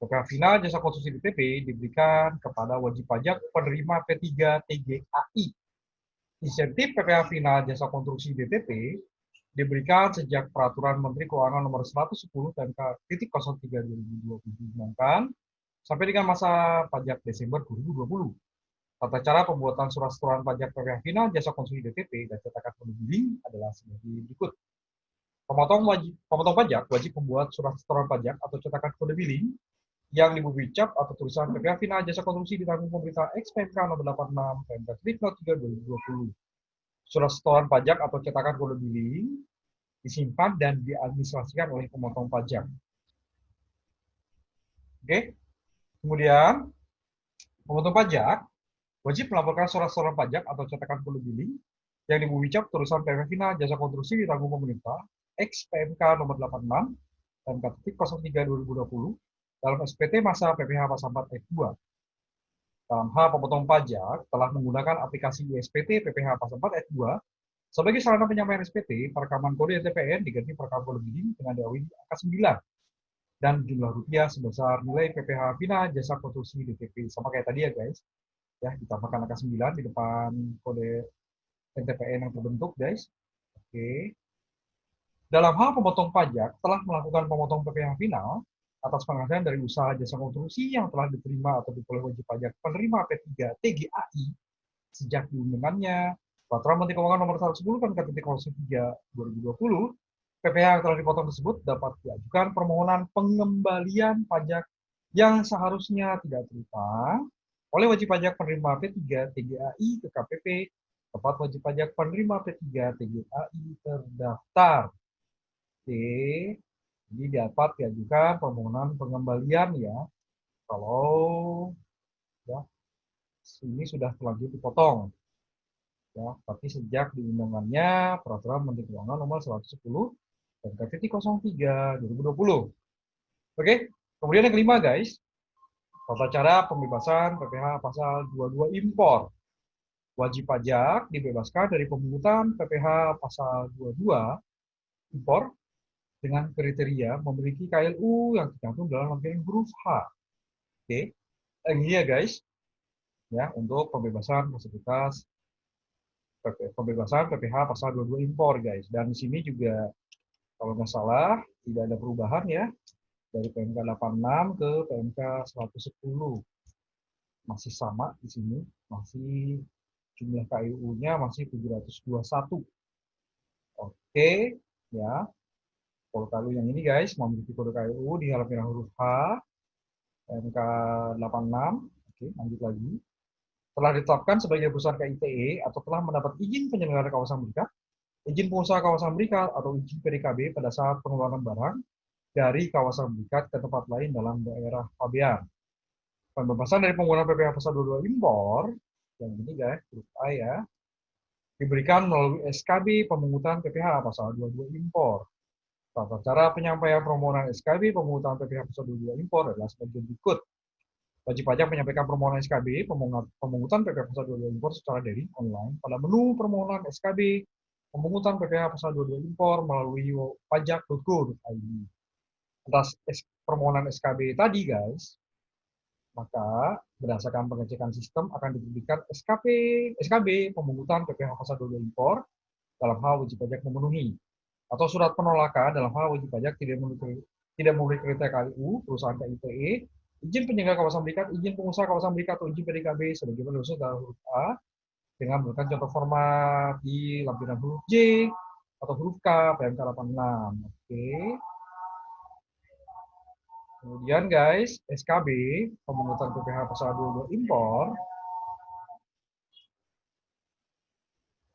PPh final jasa konstruksi DTP diberikan kepada wajib pajak penerima P3 TGAI. Insentif PPh final jasa konstruksi DTP diberikan sejak Peraturan Menteri Keuangan Nomor 110 PMK.03 2020 sampai dengan masa pajak Desember 2020. Tata cara pembuatan surat setoran pajak PPh final jasa konstruksi DTP dan cetakan kode billing adalah sebagai berikut. Pemotong pajak wajib membuat surat setoran pajak atau cetakan kode billing yang dibubuhi cap atau tulisan PPh final jasa konstruksi ditanggung pemerintah XPNK nomor 86 PMK.03 2020. Surat setoran pajak atau cetakan kode billing disimpan dan diadministrasikan oleh pemotong pajak. Oke. Kemudian pemotong pajak wajib melaporkan surat setoran pajak atau cetakan kode billing yang dibubuhi cap tulisan PPh final jasa konstruksi ditanggung pemerintah XPMK nomor 86 dan KTP 03 2020 dalam SPT masa PPh pasal 4 ayat 2. Dalam hal pemotong pajak telah menggunakan aplikasi ISPT PPh pasal 4 ayat 2 sebagai sarana penyampaian SPT, perekaman kode NTPN diganti perekaman kode billing dengan diawali angka 9 dan jumlah rupiah sebesar nilai PPh final jasa konstruksi DTP sama kayak tadi ya guys. Ya, ditambahkan angka 9 di depan kode NTPN yang terbentuk, guys. Oke. Dalam hal pemotong pajak telah melakukan pemotong PPh final atas penghasilan dari usaha jasa konstruksi yang telah diterima atau diperoleh wajib pajak penerima P3 TGAI sejak diundangkannya Peraturan Menteri Keuangan Nomor 110 PMK.03 2020, PPh yang telah dipotong tersebut dapat diajukan permohonan pengembalian pajak yang seharusnya tidak terutang oleh wajib pajak penerima P3 TGAI ke KPP tempat wajib pajak penerima P3 TGAI terdaftar. Oke, jadi dapat diajukan permohonan pengembalian ya kalau ya ini sudah terlanjur dipotong. Ya, tapi sejak diundangkannya Peraturan Menteri Keuangan Nomor 110 PMK.03 2020. Oke, kemudian yang kelima guys, tata cara pembebasan PPh pasal 22 impor. Wajib pajak dibebaskan dari pemungutan PPh pasal 22 impor dengan kriteria memiliki KLU yang tercantum dalam lampiran huruf H. Oke, ini ya guys, ya untuk pembebasan fasilitas PPh pasal 22 impor guys. Dan di sini juga kalau nggak salah tidak ada perubahan ya dari PMK 86 ke PMK 110. Masih sama di sini, masih jumlah KIU-nya masih 721. Oke, ya. Kode KIU yang ini guys memiliki kode KIU di halaman huruf H PMK 86. Oke, lanjut lagi. Telah ditetapkan sebagai perusahaan KITE atau telah mendapat izin penyelenggara kawasan berikat, izin pengusaha kawasan berikat atau izin PDKB pada saat pengeluaran barang dari kawasan berikat ke tempat lain dalam daerah pabean. Pembebasan dari penggunaan PPh pasal 22 impor, yang ini guys, huruf A ya, diberikan melalui SKB pemungutan PPh pasal 22 impor. Tata cara penyampaian permohonan SKB pemungutan PPh pasal 22 impor adalah sebagai berikut. Wajib pajak menyampaikan permohonan SKB pemungutan PPh pasal 22 impor secara daring online pada menu permohonan SKB pemungutan PPh pasal 22 impor melalui pajak.go.id. Atas permohonan SKB tadi guys, maka berdasarkan pengecekan sistem akan diterbitkan SKB pemungutan PPh pasal 22 impor dalam hal wajib pajak memenuhi atau surat penolakan dalam hal wajib pajak tidak memenuhi kriteria KIU perusahaan KITE, izin penyelenggara kawasan berikat, izin pengusaha kawasan berikat atau izin PDKB sebagaimana dimaksud dalam huruf A dengan memberikan contoh format di lampiran huruf J atau huruf K PMK 86. Oke. Kemudian guys, SKB pemungutan PPh pasal 22 impor.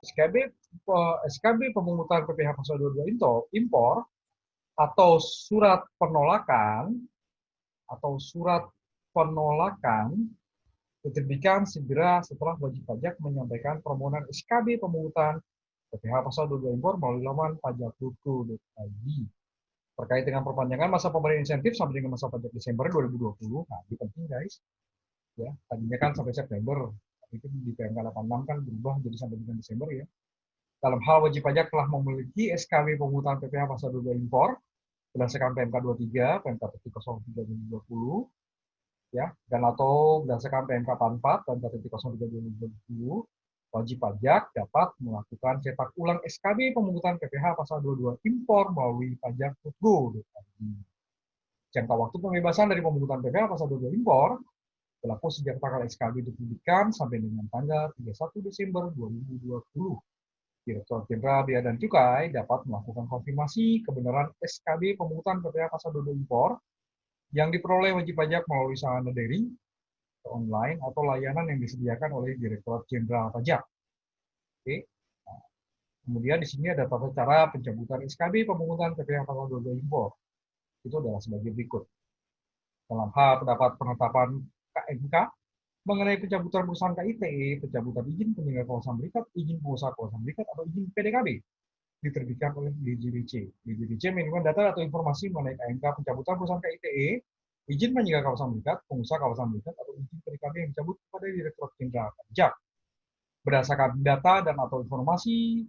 SKB pemungutan PPh pasal 22 impor atau surat penolakan diterbitkan segera setelah wajib pajak menyampaikan permohonan SKB pemungutan PPh pasal 22 impor melalui laman pajak.go.id. Terkait dengan perpanjangan masa pemberian insentif sampai dengan masa pajak Desember 2020. Nah, ini penting guys. Ya, tadinya kan sampai September, tapi itu di PMK 86 kan berubah jadi sampai dengan Desember ya. Dalam hal wajib pajak telah memiliki SKB pemungutan PPh pasal 22 impor berdasarkan PMK 23, PMK 03 2020 ya, dan atau berdasarkan PMK 44 dan PMK 03 2020, wajib pajak dapat melakukan cetak ulang SKB pemungutan PPh pasal 22 impor melalui pajak.go.id. Jangka waktu pembebasan dari pemungutan PPh pasal 22 impor berlaku sejak tanggal SKB diterbitkan sampai dengan tanggal 31 Desember 2020. Direktorat Jenderal Bea dan Cukai dapat melakukan konfirmasi kebenaran SKB pemungutan PPh pasal 22 impor yang diperoleh wajib pajak melalui sarana daring, online, atau layanan yang disediakan oleh Direktorat Jenderal Pajak. Oke. Nah, kemudian di sini ada tata cara pencabutan SKB pemungutan PPh pasal 22 impor. Itu adalah sebagai berikut. Dalam hal pendapat penetapan KMK mengenai pencabutan perusahaan KITE, pencabutan izin penyelenggara kawasan berikat, izin pengusaha kawasan berikat, atau izin PDKB diterbitkan oleh DJBC. DJBC menyimpan data atau informasi mengenai KMK pencabutan perusahaan KITE, izin penyelenggara kawasan berikat, pengusaha kawasan berikat, atau izin PDKB yang dicabut kepada Direktorat Jenderal Pajak. Berdasarkan data dan atau informasi,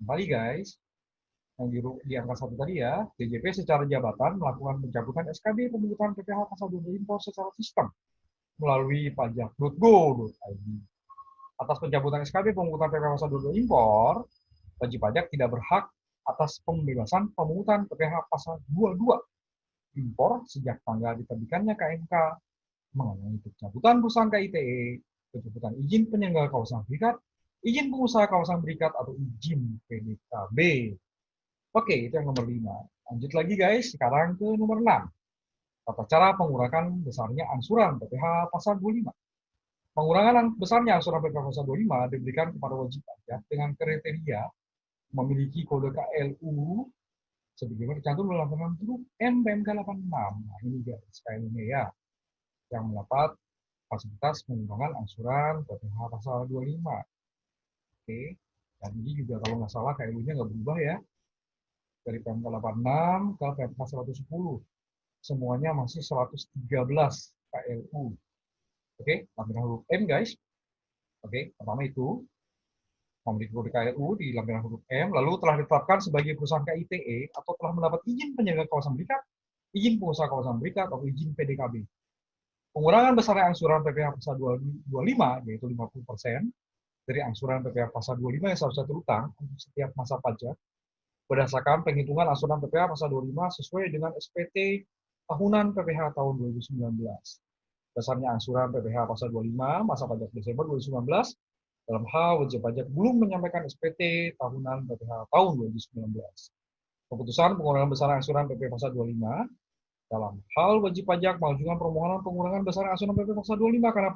kembali guys, yang di angka 1 tadi ya, DJP secara jabatan melakukan pencabutan SKB pemungutan PPh pasal 22 impor secara sistem melalui pajak.go.id. Atas pencabutan SKB pemungutan PPh pasal 22 impor, wajib pajak tidak berhak atas pembebasan pemungutan PPh pasal 22 impor sejak tanggal diterbitkannya KMK mengenai pencabutan perusahaan KITE penjemputan izin penyelenggara kawasan berikat, izin pengusaha kawasan berikat, atau izin PDKB. Oke, itu yang nomor 5. Lanjut lagi guys, sekarang ke nomor 6. Tata cara pengurangan besarnya angsuran PPh pasal 25. Pengurangan besarnya angsuran PPh pasal 25 diberikan kepada wajib pajak dengan kriteria memiliki kode KLU sebagaimana tercantum dalam aturan huruf M PMK 86. Nah, ini guys, KLU-nya ya, yang mendapat fasilitas pengurangan angsuran PPh pasal 25. Oke, dan ini juga kalau nggak salah KLU-nya nggak berubah ya, dari PMK 86 ke PMK 110. Semuanya masih 113 KLU. Oke, lampiran huruf M guys. Oke, pertama itu memiliki kode KLU di lampiran huruf M, lalu telah ditetapkan sebagai perusahaan KITE atau telah mendapat izin penyelenggara kawasan berikat, izin pengusaha kawasan berikat, atau izin PDKB. Pengurangan besar angsuran PPh pasal 25, yaitu 50% dari angsuran PPh pasal 25 yang seharusnya terutang untuk setiap masa pajak, berdasarkan penghitungan angsuran PPh pasal 25 sesuai dengan SPT tahunan PPh tahun 2019. Dasarnya angsuran PPh pasal 25 masa pajak Desember 2019 dalam hal wajib pajak belum menyampaikan SPT tahunan PPh tahun 2019. Keputusan pengurangan besar angsuran PPh pasal 25 dalam hal wajib pajak mengajukan permohonan pengurangan besar angsuran PPh pasal 25 karena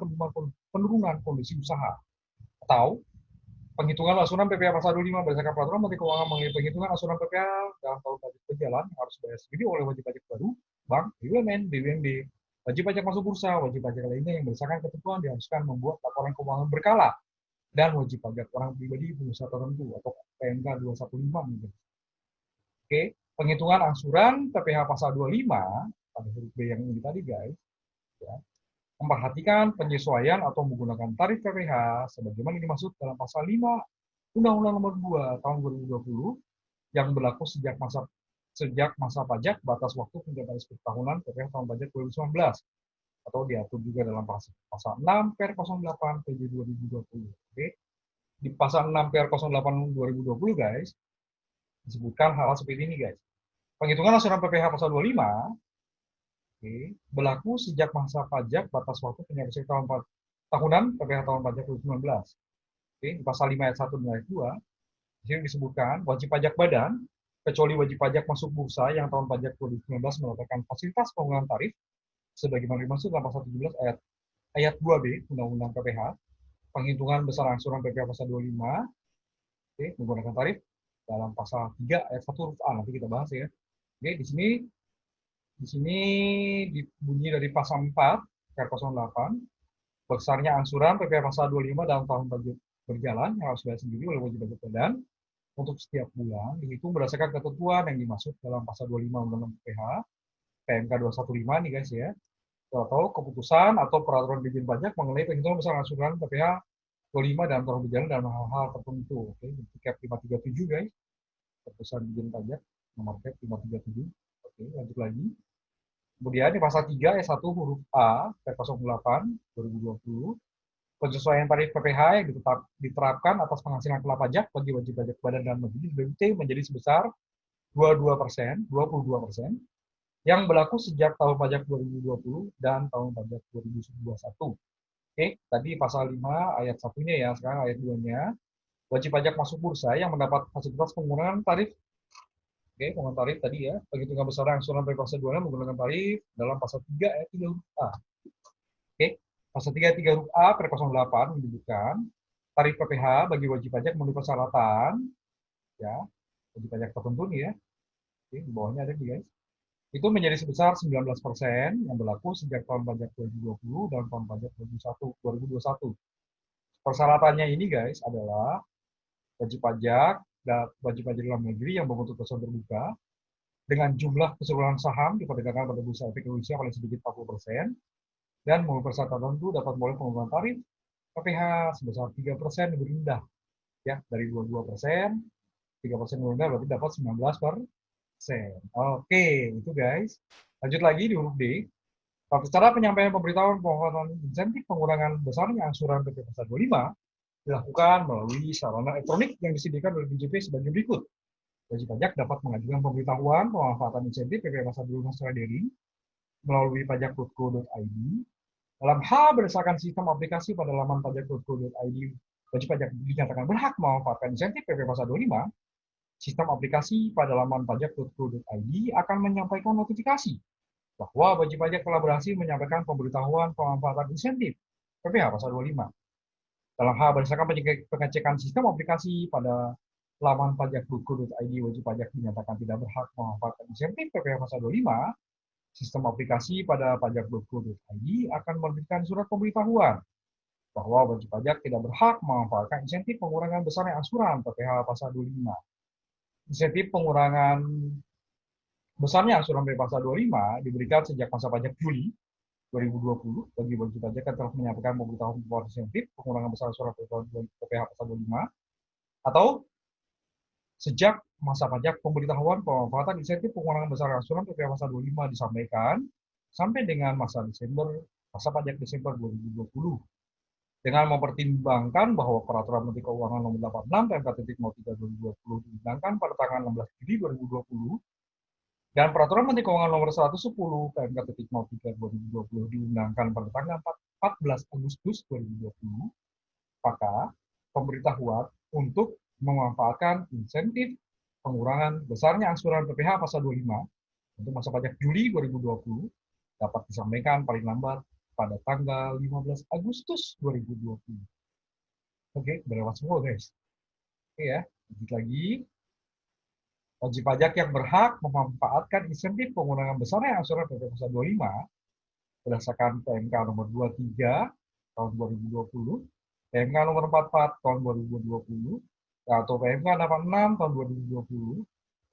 penurunan kondisi usaha atau penghitungan angsuran PPh pasal 25 berdasarkan peraturan Menteri Keuangan mengenai penghitungan angsuran PPh dalam tahun pajak berjalan yang harus dibayar sendiri oleh wajib pajak baru, bank, BUMN, BUMD, wajib pajak masuk bursa, wajib pajak lainnya yang berdasarkan ketentuan diharuskan membuat laporan keuangan berkala, dan wajib pajak orang pribadi pengusaha tertentu atau PMK 215. Oke, penghitungan angsuran PPh pasal 25 pada huruf B yang ini tadi guys, ya, memperhatikan penyesuaian atau menggunakan tarif PPh sebagaimana dimaksud dalam pasal 5 Undang-Undang Nomor 2 Tahun 2020 yang berlaku sejak masa pajak batas waktu pencatatan SPT tahunan PPh tahun pajak 2019 atau diatur juga dalam pasal 6 Per 08 PJ 2020. Oke. Di pasal 6 Per 08 2020 guys disebutkan hal seperti ini guys. Penghitungan angsuran PPh pasal 25 berlaku sejak masa pajak batas waktu pencatatan SPT tahunan PPh tahun pajak 2019. Di pasal 5 ayat 1 dan ayat 2 di sini disebutkan wajib pajak badan kecuali wajib pajak masuk bursa yang tahun pajak 2019 mendapatkan fasilitas pengurangan tarif sebagaimana dimaksud dalam pasal 17 ayat 2B Undang-Undang PPh, penghitungan besar angsuran PPh pasal 25 menggunakan tarif dalam pasal 3 ayat 1 huruf A, nanti kita bahas ya. Oke, di sini dibunyi dari pasal 4 Per 08 besarnya angsuran PPh pasal 25 dalam tahun pajak berjalan yang harus dibayar sendiri oleh wajib pajak badan untuk setiap bulan dihitung berdasarkan ketentuan yang dimaksud dalam pasal 25 Undang-Undang PPh PMK 215 nih guys ya, atau keputusan atau peraturan dirjen pajak mengenai penghitungan besar angsuran PPh 25 dalam tahun berjalan dalam hal-hal tertentu. Oke, Cap 537 guys, keputusan dirjen pajak nomor Cap 537. Oke, lanjut lagi. Kemudian di pasal 3 ayat 1 huruf A Cap 08 2020 penyesuaian tarif PPh yang diterapkan atas penghasilan kelah pajak bagi wajib pajak badan dan negeri BUMT menjadi sebesar 22%, yang berlaku sejak tahun pajak 2020 dan tahun pajak 2021. Oke, tadi pasal 5 ayat 1-nya ya, sekarang ayat 2-nya. Wajib pajak masuk bursa yang mendapat fasilitas pengurangan tarif. Oke, pengurangan tarif tadi ya, penghitungan besar angsuran PPh pasal 2 menggunakan tarif dalam pasal 3 ayat 3 huruf A. Oke, pasal 3 ayat 3 huruf A Per 08 menyebutkan tarif PPh bagi wajib pajak memenuhi persyaratan, ya, wajib pajak tertentu nih ya. Oke, di bawahnya ada nih guys. Itu menjadi sebesar 19% yang berlaku sejak tahun pajak 2020 dan tahun pajak 2021. Persyaratannya ini guys adalah wajib pajak dalam negeri yang berbentuk perusahaan terbuka dengan jumlah keseluruhan saham diperdagangkan pada bursa efek Indonesia paling sedikit 40% dan memenuhi persyaratan tertentu dapat memperoleh pengurangan tarif PPh sebesar 3% lebih rendah ya, dari 22%, 3% lebih rendah berarti dapat 19%. Oke, itu guys. Lanjut lagi di huruf D. Tata cara penyampaian pemberitahuan pengurangan insentif pengurangan besarnya angsuran PPh pasal 25 dilakukan melalui sarana elektronik yang disediakan oleh DJP sebagai berikut. Wajib pajak dapat mengajukan pemberitahuan pemanfaatan insentif PPh pasal 25 secara daring melalui pajak.go.id Dalam hal berdasarkan sistem aplikasi pada laman pajak.go.id, wajib pajak dinyatakan berhak memanfaatkan insentif PP Pasal 25, sistem aplikasi pada laman pajak.go.id akan menyampaikan notifikasi bahwa wajib pajak telah berhasil menyampaikan pemberitahuan pemanfaatan insentif PPh Pasal 25. Dalam hal berdasarkan pengecekan sistem aplikasi pada laman pajak.go.id, wajib pajak dinyatakan tidak berhak memanfaatkan insentif PPh Pasal 25, sistem aplikasi pada pajak.go.id akan menerbitkan surat pemberitahuan bahwa wajib pajak tidak berhak memanfaatkan insentif pengurangan besarnya angsuran PPh Pasal 25. Insentif pengurangan besarnya angsuran PPh Pasal 25 diberikan sejak masa pajak Juli 2020 bagi wajib pajak yang telah menyampaikan pemberitahuan insentif pengurangan besar angsuran PPh Pasal 25 atau sejak masa pajak pemberitahuan pemanfaatan insentif pengurangan besar angsuran PPh Pasal 25 disampaikan sampai dengan masa pajak Desember 2020, dengan mempertimbangkan bahwa Peraturan Menteri Keuangan Nomor 86 PMK.03 2020 diundangkan pada tanggal 16 Juli 2020 dan Peraturan Menteri Keuangan Nomor 110 PMK.03 2020 diundangkan pada tanggal 14 Agustus 2020, maka pemberitahuan untuk memanfaatkan insentif pengurangan besarnya angsuran PPh Pasal 25 untuk masa pajak Juli 2020 dapat disampaikan paling lambat pada tanggal 15 Agustus 2020. Oke, udah lewat semua guys. Oke ya, lanjut lagi. Wajib pajak yang berhak memanfaatkan insentif pengurangan besarnya angsuran PPh Pasal 25 berdasarkan PMK nomor 23 tahun 2020, PMK nomor 44 tahun 2020, atau PMK 86 tahun 2020,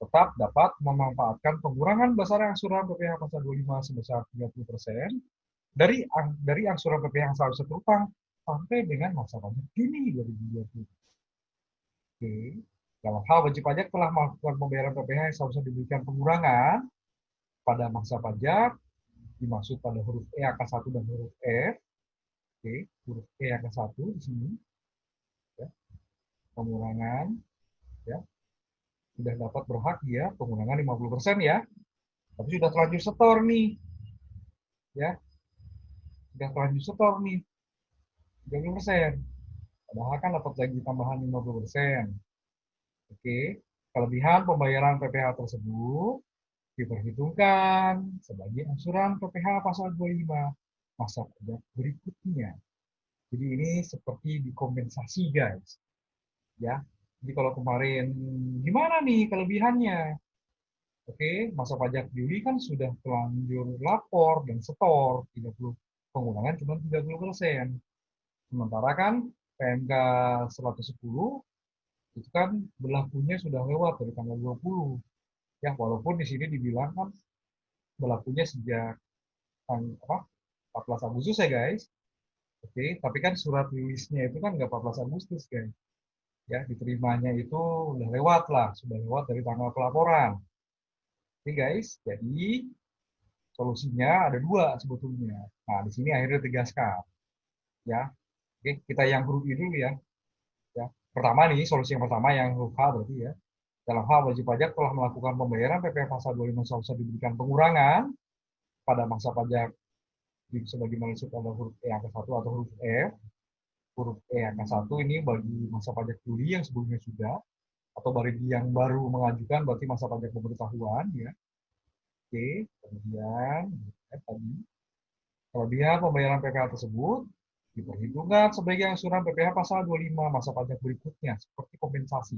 tetap dapat memanfaatkan pengurangan besar angsuran PPh Pasal 25 sebesar 30% dari angsuran PPh yang seharusnya terutang sampai dengan masa pajak Juni 2020. Oke. Dalam hal wajib pajak telah melakukan pembayaran PPh yang seharusnya diberikan pengurangan pada masa pajak, dimaksud pada huruf E angka 1 dan huruf F. Oke, huruf E angka 1 di sini. Ya. Pengurangan, ya, sudah dapat berhak dia pengurangan 50% ya. Tapi sudah terlanjur setor nih. Ya. Sudah terlanjur setor nih. 30%. Padahal kan dapat lagi tambahan 50%. Oke. Kelebihan pembayaran PPh tersebut diperhitungkan sebagai angsuran PPh Pasal 25 masa pajak berikutnya. Jadi ini seperti dikompensasi guys. Ya. Jadi kalau kemarin gimana nih kelebihannya? Oke, masa pajak Juli kan sudah terlanjur lapor dan setor 30, pengurangan cuma 30%. Sementara kan PMK 110 itu kan berlakunya sudah lewat dari tanggal 20. Ya, walaupun di sini dibilang kan berlakunya sejak 14 Agustus ya guys. Oke, tapi kan surat rilisnya itu kan nggak 14 Agustus guys. Ya, diterimanya itu udah lewat lah, sudah lewat dari tanggal pelaporan. Oke guys, jadi solusinya ada dua sebetulnya. Nah, di sini akhirnya tegaskan. Ya, oke, kita yang huruf I dulu ya. Ya, pertama nih, solusi yang pertama yang huruf H berarti ya. Dalam hal wajib pajak telah melakukan pembayaran PPh Pasal 25 seharusnya diberikan pengurangan pada masa pajak sebagaimana disebut pada huruf E angka 1 atau huruf F. Huruf E angka 1 ini bagi masa pajak Juli yang sebelumnya sudah, atau bagi yang baru mengajukan berarti masa pajak pemberitahuan ya. Oke, kemudian tadi kelebihan pembayaran PPh tersebut diperhitungkan sebagai angsuran PPh Pasal 25 masa pajak berikutnya seperti kompensasi.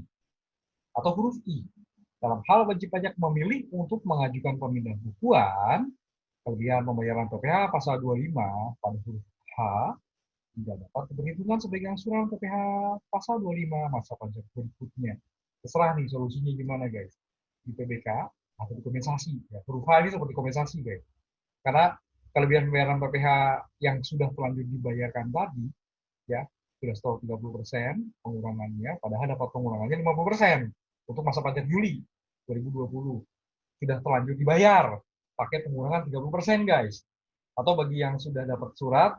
Atau huruf I. Dalam hal wajib pajak memilih untuk mengajukan pemindahan bukuan, kelebihan pembayaran PPh Pasal 25 pada huruf H tidak dapat diperhitungkan sebagai angsuran PPh Pasal 25 masa pajak berikutnya. Terserah nih solusinya gimana guys. Di PBK atau di kompensasi. Ya, huruf H ini seperti kompensasi guys. Karena kelebihan pembayaran PPh yang sudah terlanjur dibayarkan tadi, ya, sudah setor 30% pengurangannya, padahal dapat pengurangannya 50% untuk masa pajak Juli 2020. Sudah terlanjur dibayar, pakai pengurangan 30% guys. Atau bagi yang sudah dapat surat,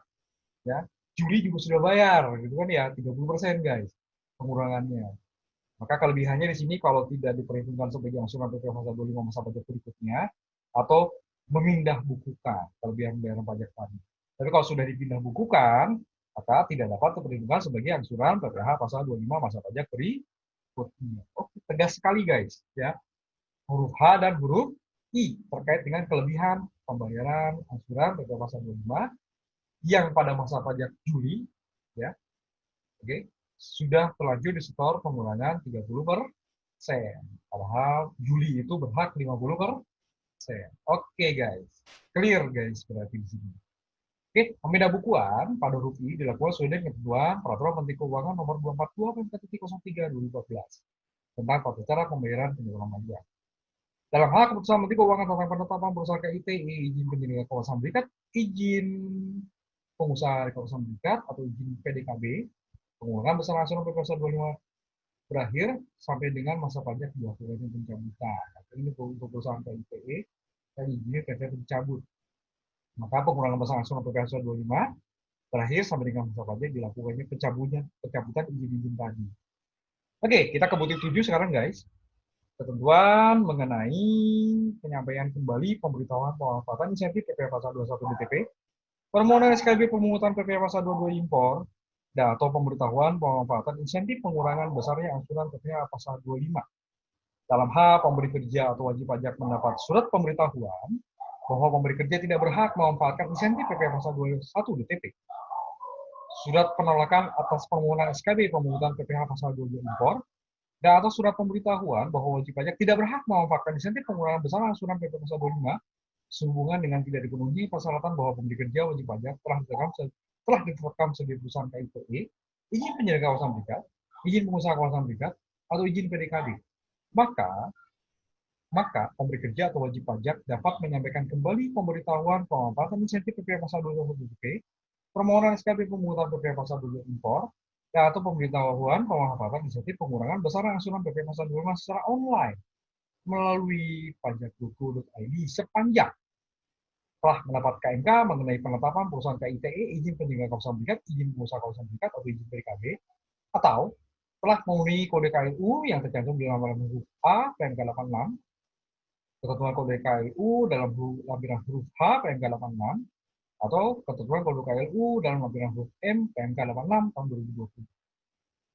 ya, Juli juga sudah bayar, gitu kan ya, 30% guys pengurangannya. Maka kelebihannya di sini kalau tidak diperhitungkan sebagai angsuran PPh Pasal 25 masa pajak berikutnya, atau memindah bukukan kelebihan pembayaran pajak tadi. Tapi kalau sudah dipindah bukukan, maka tidak dapat diperhitungkan sebagai angsuran PPh pasal 25 masa pajak berikutnya. Oke, tegas sekali guys, ya. Huruf H dan huruf I terkait dengan kelebihan pembayaran angsuran PPh pasal 25 yang pada masa pajak Juli, ya, oke, sudah terlanjur disetor pengurangan 30%. Padahal Juli itu berhak 50%. Oke guys, clear guys berarti di sini. Oke, pemindah bukuan pada huruf I dilakukan sesuai dengan ketentuan Peraturan Menteri Keuangan Nomor 242/03 tentang tata cara pembayaran pengeluaran pajak. Dalam hal keputusan Menteri Keuangan tentang penetapan perusahaan KITE, izin penyedia kawasan berikat, izin pengusaha kawasan berikat atau izin PDKB, pengurangan besar nasional PPh 25 berakhir sampai dengan masa pajak dilakukannya pencabutan. Ini untuk perusahaan KITE, dan izinnya PT pencabut. Maka pengurangan besar nasional PPh 25 berakhir sampai dengan masa pajak dilakukannya pencabutan izin-izin tadi. Oke, kita ke butir 7 sekarang guys. Ketentuan mengenai penyampaian kembali pemberitahuan pemanfaatan insentif PPh pasal 21 DTP, permohonan SKB pemungutan PPh pasal 22 impor, dan atau pemberitahuan pemanfaatan insentif pengurangan besarnya angsuran PPh pasal 25. Dalam hal pemberi kerja atau wajib pajak mendapat surat pemberitahuan bahwa pemberi kerja tidak berhak memanfaatkan insentif PPh pasal 21 DTP. Surat penolakan atas permohonan SKB pemungutan PPh pasal 22 impor, dan atas surat pemberitahuan bahwa wajib pajak tidak berhak memanfaatkan insentif pengurangan besar angsuran PPh pasal 25 sehubungan dengan tidak dipenuhi persyaratan bahwa pemberi kerja wajib pajak telah ditetapkan sebagai perusahaan KITE, izin penyedia kawasan berikat, izin pengusaha kawasan berikat, atau izin PDKB. Maka pemberi kerja atau wajib pajak dapat menyampaikan kembali pemberitahuan pemanfaatan insentif PPh pasal 21 DTP, permohonan SKB pemungutan PPh pasal 22 impor, atau pemberitahuan pemanfaatan insentif pengurangan besar angsuran PPh pasal 25 secara online melalui pajak.go.id sepanjang telah mendapat KMK mengenai penetapan perusahaan KITE, izin penyedia kawasan berikat, izin pengusaha kawasan berikat atau izin PDKB, atau telah memenuhi kode KLU yang tercantum di lampiran huruf A PMK 86, ketentuan kode KLU dalam lampiran huruf H PMK 86, atau ketentuan kode KLU dalam lampiran huruf M PMK 86 tahun 2020.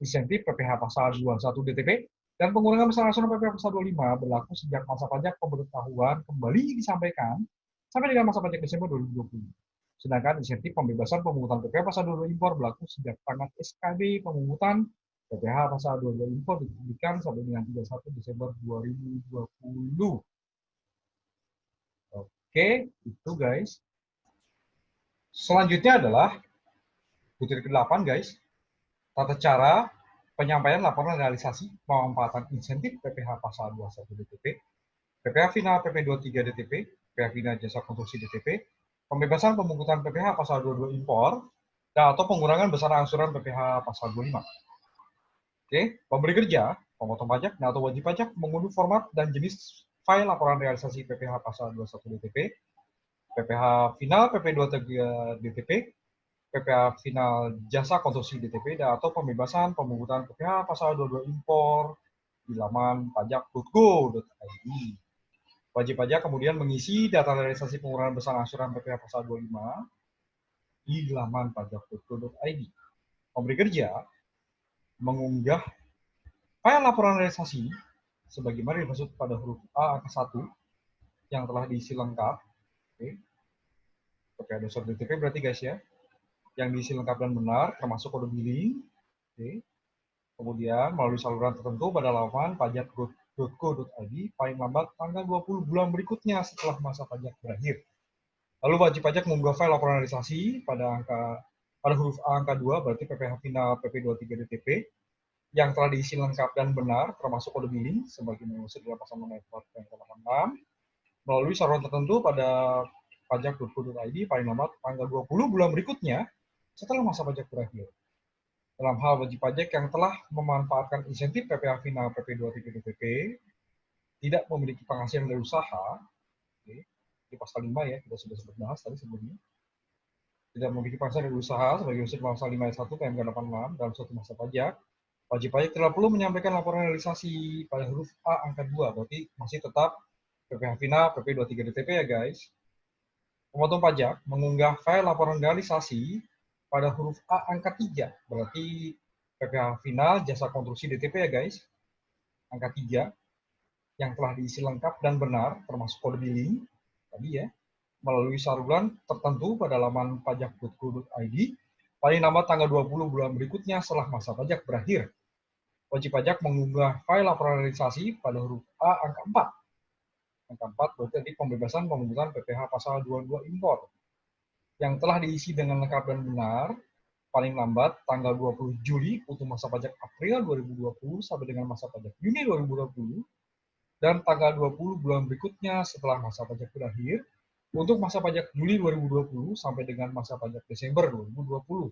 Insentif PPh pasal 21 DTP dan pengurangan besar nasional PPh pasal 25 berlaku sejak masa pajak pemberitahuan kembali disampaikan sampai dengan masa pajak Desember 2020. Sedangkan insentif pembebasan pemungutan PPh pasal 22 impor berlaku sejak tanggal SKB pemungutan PPh pasal 22 impor diterbitkan sampai dengan 31 Desember 2020. Oke, itu guys. Selanjutnya adalah butir ke-8 guys. Tata cara penyampaian laporan realisasi pemanfaatan insentif PPh pasal 21 DTP, PPh final PP 23 DTP, PPh final jasa konstruksi DTP, pembebasan pemungutan PPh pasal 22 impor, dan atau pengurangan besar angsuran PPh pasal 25. Oke, pemberi kerja, pemotong pajak, atau wajib pajak mengunduh format dan jenis file laporan realisasi PPh pasal 21 DTP, PPh final PP 23 DTP, PPh final jasa konstruksi DTP, atau pembebasan pemungutan PPh pasal 22 impor di laman pajak.go.id. Wajib pajak kemudian mengisi data realisasi pengurangan besar angsuran PPh pasal 25 di laman pajak.go.id. Pemberi kerja mengunggah file laporan realisasi sebagaimana dimaksud pada huruf A angka 1 yang telah diisi lengkap. Oke. PPh dasar DTP berarti guys ya. Yang diisi lengkap dan benar, termasuk kode billing. Oke. Kemudian melalui saluran tertentu pada laman pajak.go.id paling lambat tanggal 20 bulan berikutnya setelah masa pajak berakhir. Lalu wajib pajak mengunggah file laporan realisasi pada huruf A angka 2 berarti PPh final PP 23 DTP yang telah diisi lengkap dan benar termasuk kode billing sebagaimana dimaksud dalam pasal nomor 86 melalui saluran tertentu pada pajak.go.id paling lambat tanggal 20 bulan berikutnya setelah masa pajak berakhir. Dalam hal wajib pajak yang telah memanfaatkan insentif PPh final PP 23 DTP tidak memiliki penghasilan dari usaha, oke, di pasal 5 ya, kita sudah sempat bahas tadi sebelumnya, tidak memiliki penghasilan dari usaha sebagai unsur pasal 5 ayat 1 PMK 86 dalam suatu masa pajak, wajib pajak tidak perlu menyampaikan laporan realisasi pada huruf A angka 2, berarti masih tetap PPh final PP 23 DTP ya guys. Pemotong pajak mengunggah file laporan realisasi pada huruf A angka 3, berarti PPh final jasa konstruksi DTP ya guys, angka 3, yang telah diisi lengkap dan benar, termasuk kode billing, tadi ya, melalui saluran tertentu pada laman pajak.go.id, paling lambat tanggal 20 bulan berikutnya setelah masa pajak berakhir. Wajib pajak mengunggah file laporan realisasi pada huruf A angka 4. Angka 4 berarti tadi pembebasan pemungutan PPh pasal 22 impor, yang telah diisi dengan lengkap dan benar, paling lambat tanggal 20 Juli untuk masa pajak April 2020 sampai dengan masa pajak Juni 2020, dan tanggal 20 bulan berikutnya setelah masa pajak berakhir untuk masa pajak Juli 2020 sampai dengan masa pajak Desember 2020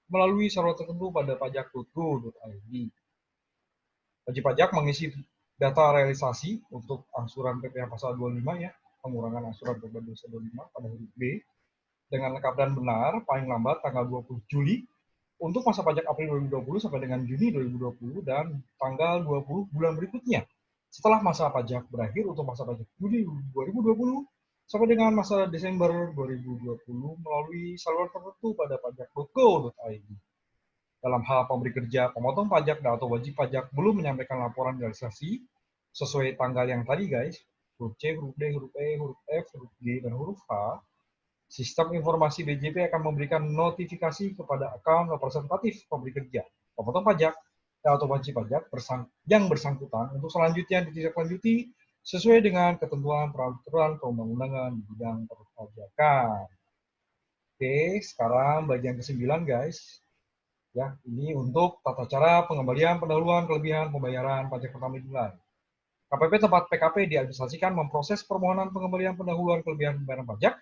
melalui saluran tertentu pada pajak.go.id. Wajib pajak mengisi data realisasi untuk angsuran PPh pasal 25 ya, pengurangan angsuran beban dosa 25 pada huruf B dengan lengkap dan benar paling lambat tanggal 20 Juli untuk masa pajak April 2020 sampai dengan Juni 2020 dan tanggal 20 bulan berikutnya setelah masa pajak berakhir untuk masa pajak Juli 2020 sampai dengan masa Desember 2020 melalui saluran tertentu pada pajak.go.id. Dalam hal pemberi kerja, pemotong pajak atau wajib pajak belum menyampaikan laporan realisasi sesuai tanggal yang tadi guys, huruf C, huruf D, huruf E, huruf F, huruf G, dan huruf H, sistem informasi DJP akan memberikan notifikasi kepada akun representatif pemberi kerja, pemotong pajak, atau wajib pajak yang bersangkutan untuk selanjutnya ditindaklanjuti sesuai dengan ketentuan peraturan perundang-undangan di bidang perpajakan. Oke, sekarang bagian ke-9 guys. Ya, ini untuk tata cara pengembalian pendahuluan kelebihan pembayaran pajak pertama dimulai. KPP tempat PKP diadministrasikan memproses permohonan pengembalian pendahuluan kelebihan pembayaran pajak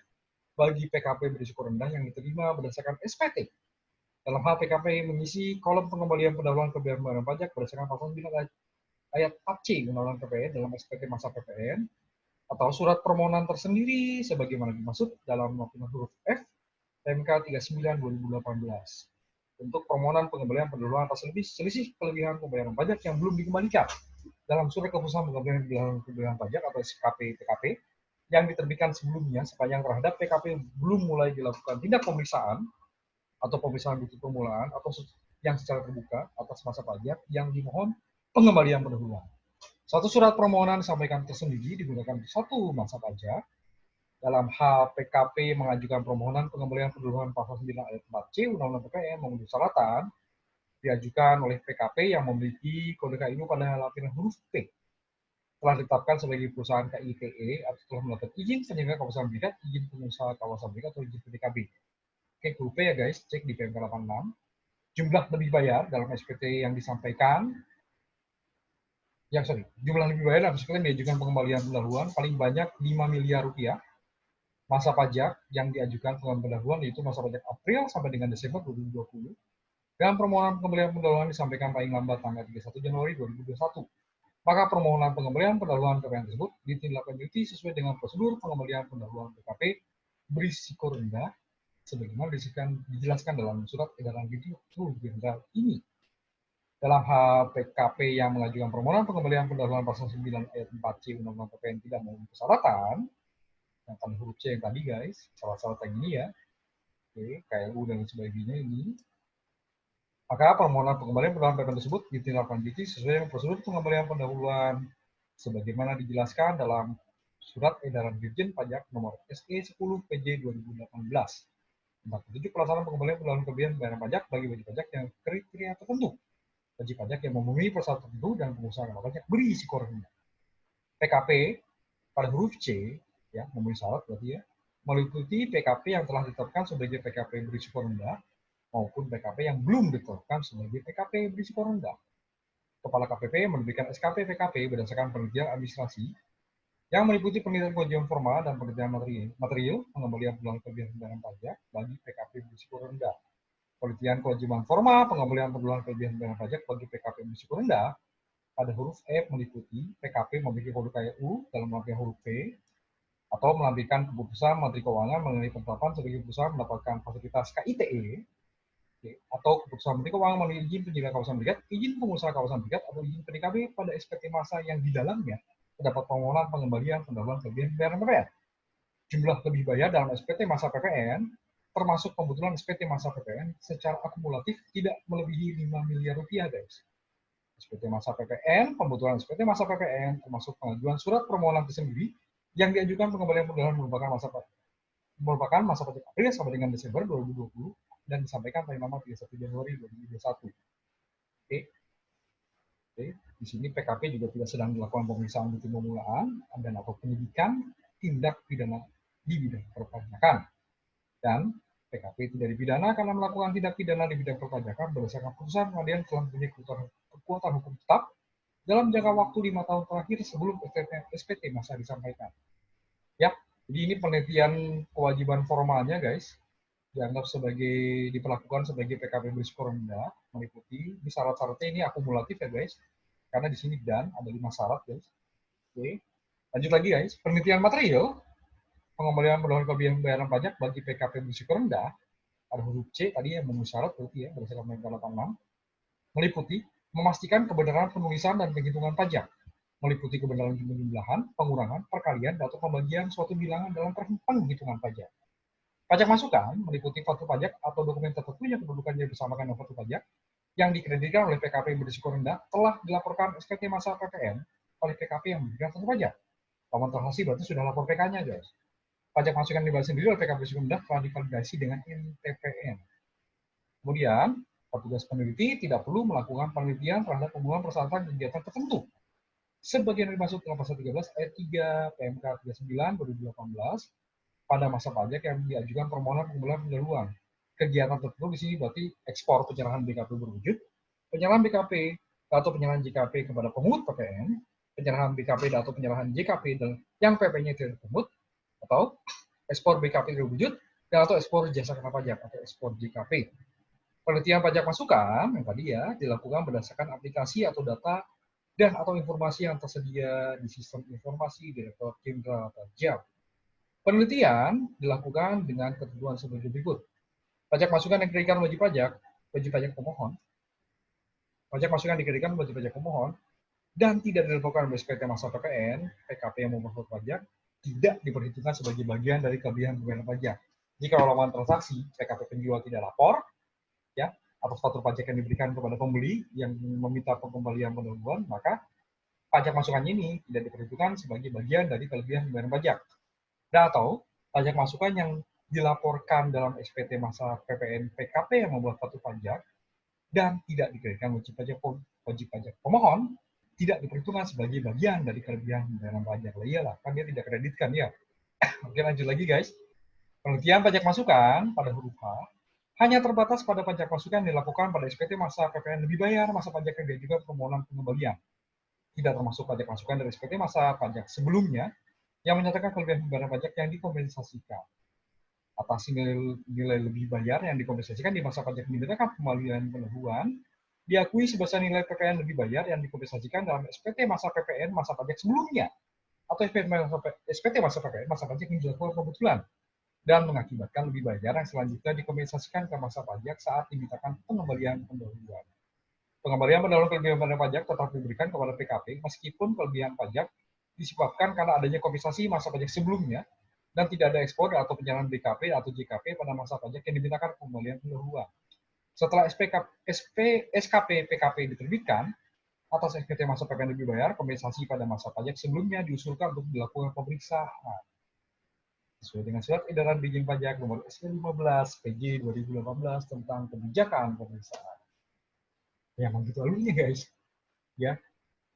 bagi PKP berisiko rendah yang diterima berdasarkan SPT. Dalam hal PKP mengisi kolom pengembalian pendahuluan kelebihan pembayaran pajak berdasarkan pasal 9 ayat 4C Undang-Undang PPN dalam SPT masa PPN atau surat permohonan tersendiri sebagaimana dimaksud dalam notulen huruf F PMK 39 2018. Untuk permohonan pengembalian pendahuluan atas selisih kelebihan pembayaran pajak yang belum dikembalikan dalam surat keputusan pengembalian kelebihan pajak atau SKP PKP yang diterbitkan sebelumnya sepanjang terhadap PKP belum mulai dilakukan tindak pemeriksaan atau pemeriksaan bukti permulaan atau yang secara terbuka atas masa pajak yang dimohon pengembalian pendahuluan. Satu surat permohonan disampaikan tersendiri digunakan satu masa pajak. Dalam hal PKP mengajukan permohonan pengembalian pendahuluan pasal 9 ayat 4C Undang-Undang PPN memenuhi persyaratan diajukan oleh PKP yang memiliki kode KIU pada lampiran huruf P, telah ditetapkan sebagai perusahaan KITE atau telah mendapat izin penyelenggara kawasan berikat, izin pengusaha kawasan berikat atau izin PDKB. Oke, huruf P ya guys, cek di PMK 86. Jumlah lebih bayar dalam SPT yang disampaikan, jumlah lebih bayar dalam SPT yang diajukan pengembalian pendahuluan paling banyak 5 miliar rupiah. Masa pajak yang diajukan pendahuluan yaitu masa pajak April sampai dengan Desember 2020. Dan permohonan pengembalian pendahuluan disampaikan paling lambat tanggal 31 Januari 2021. Maka permohonan pengembalian pendahuluan PPN tersebut ditindaklanjuti sesuai dengan prosedur pengembalian pendahuluan PKP berisiko rendah sebagaimana dijelaskan dalam surat edaran Gubernur Jenderal ini. Dalam hal PKP yang mengajukan permohonan pengembalian pendahuluan pasal 9 ayat 4C Undang-Undang PPN tidak memenuhi persyaratan, yang pada huruf C yang tadi guys, salah-salah yang ini ya, oke, KLU dan sebagainya ini, maka permohonan pengembalian pendahuluan PPN tersebut ditindaklanjuti sesuai dengan prosedur pengembalian pendahuluan sebagaimana dijelaskan dalam Surat Edaran Dirjen Pajak Nomor SE 10 PJ 2018 tentang petunjuk pelaksanaan pengembalian pendahuluan kelebihan pembayaran pajak bagi wajib pajak yang kriteria tertentu, wajib pajak yang memenuhi persyaratan tertentu dan pengusaha pajak berisiko rendah. PKP pada huruf C ya memenuhi syarat berarti ya meliputi PKP yang telah ditetapkan sebagai PKP berisiko rendah maupun PKP yang belum ditetapkan sebagai PKP berisiko rendah. Kepala KPP menerbitkan SKP PKP berdasarkan penelitian administrasi yang meliputi penelitian kewajiban formal dan penelitian material pengembalian pendahuluan kelebihan pembayaran pajak bagi PKP berisiko rendah. Penelitian kewajiban formal pengembalian pendahuluan kelebihan pembayaran pajak bagi PKP berisiko rendah pada huruf F meliputi PKP memiliki kode KIU dalam lampiran huruf P atau melampirkan keputusan Menteri Keuangan mengenai penetapan sebagai perusahaan mendapatkan fasilitas KITE atau keputusan Menteri Keuangan mengenai izin penyedia kawasan berikat, izin pengusaha kawasan berikat atau izin PDKB pada SPT masa yang di dalamnya terdapat permohonan pengembalian pendahuluan kelebihan pembayaran PPN. jumlah lebih bayar dalam SPT masa PPN, termasuk pembetulan SPT masa PPN secara akumulatif tidak melebihi 5 miliar rupiah, guys. SPT masa PPN, pembetulan SPT masa PPN, termasuk pengajuan surat permohonan tersendiri yang diajukan pengembalian modal merupakan masa pajak April sampai dengan Desember 2020 dan disampaikan pada nomor 31 Januari 2021. Oke. Di sini PKP juga tidak sedang dilakukan pemeriksaan bukti pemulaan dan atau penyidikan tindak pidana di bidang perpajakan. Dan PKP tidak dipidana karena melakukan tindak pidana di bidang perpajakan berdasarkan putusan pengadilan telah mempunyai kekuatan hukum tetap dalam jangka waktu 5 tahun terakhir sebelum SPT masa disampaikan. Ya, jadi ini penelitian kewajiban formalnya, guys, dianggap sebagai diperlakukan sebagai PKP berisiko rendah, meliputi di syarat-syaratnya ini akumulatif ya, guys. Karena di sini dan ada 5 syarat, guys. Oke. Lanjut lagi, guys. Penelitian material pengembalian modal kelebihan pembayaran pajak bagi PKP berisiko rendah, ada huruf C tadi yang memenuhi syarat berarti ya berdasarkan Permen 86, meliputi memastikan kebenaran penulisan dan penghitungan pajak, meliputi kebenaran penjumlahan, pengurangan, perkalian, atau pembagian suatu bilangan dalam penghitungan pajak. Pajak masukan meliputi faktur pajak atau dokumen tertentu yang kedudukannya bersamakan dengan faktur pajak yang dikreditkan oleh PKP berisiko rendah telah dilaporkan SPT masa PPN oleh PKP yang memberikan faktur pajak. Lawan transaksi berarti sudah lapor PK-nya, guys. Pajak masukan yang dibayar sendiri oleh PKP berisiko rendah telah divalidasi dengan NTPN. Kemudian, petugas peneliti tidak perlu melakukan penelitian terhadap pembunuhan persyaratan kegiatan tertentu. Sebagaimana dimaksud dalam pasal 13 ayat 3 PMK 39 2018 pada masa pajak yang diajukan permohonan pengumpulan pendahuluan. Kegiatan tertentu di sini berarti ekspor penyerahan BKP berwujud, penyerahan BKP atau penyerahan JKP kepada pemungut PPN, penyerahan BKP atau penyerahan JKP yang PP-nya tidak dipungut, atau ekspor BKP berwujud, dan atau ekspor jasa kena pajak atau ekspor JKP. Penelitian pajak masukan yang tadi ya dilakukan berdasarkan aplikasi atau data dan atau informasi yang tersedia di sistem informasi Direktorat Jenderal Pajak. Penelitian dilakukan dengan ketentuan sebagai berikut. Pajak masukan yang dikenakan wajib pajak pemohon. Pajak masukan dikenakan wajib pajak pemohon dan tidak dilaporkan oleh SPT masa PPN, PKP yang memperoleh pajak tidak diperhitungkan sebagai bagian dari kelebihan pembayaran pajak. Jika lawan transaksi PKP penjual tidak lapor, ya, atas faktur pajak yang diberikan kepada pembeli yang meminta pengembalian pendahuluan, maka pajak masukannya ini tidak diperhitungkan sebagai bagian dari kelebihan pembayaran pajak. Dan atau pajak masukan yang dilaporkan dalam SPT masa PPN PKP yang membuat faktur pajak dan tidak dikenakan wajib pajak pemohon tidak diperhitungkan sebagai bagian dari kelebihan pembayaran pajak. Iyalah, kan dia tidak kreditkan ya. Oke, lanjut lagi, guys. Penelitian pajak masukan pada huruf H hanya terbatas pada pajak masukan yang dilakukan pada SPT masa PPN lebih bayar masa pajak yang diajukan permohonan pengembalian. Tidak termasuk pajak masukan dari SPT masa pajak sebelumnya yang menyatakan kelebihan pembayaran pajak yang dikompensasikan. Atas nilai lebih bayar yang dikompensasikan di masa pajak yang dimintakan pengembalian pendahuluan, diakui sebesar nilai PPN lebih bayar yang dikompensasikan dalam SPT masa PPN masa pajak sebelumnya atau SPT masa PPN masa pajak yang dilakukan pembetulan dan mengakibatkan lebih bayar yang selanjutnya dikompensasikan ke masa pajak saat dimintakan pengembalian pendahuluan. Pengembalian pendahuluan kelebihan pajak tetap diberikan kepada PKP meskipun kelebihan pajak disebabkan karena adanya kompensasi masa pajak sebelumnya dan tidak ada ekspor atau penyerahan BKP atau JKP pada masa pajak yang dimintakan pengembalian pendahuluan. Setelah SKP PKP diterbitkan, atas SPT masa PPN lebih bayar, kompensasi pada masa pajak sebelumnya diusulkan untuk dilakukan pemeriksaan sesuai dengan surat edaran Dirjen Pajak nomor SK15 PJ 2018 tentang kebijakan pemeriksaan. Ya, memang gitu alurnya, guys. Ya,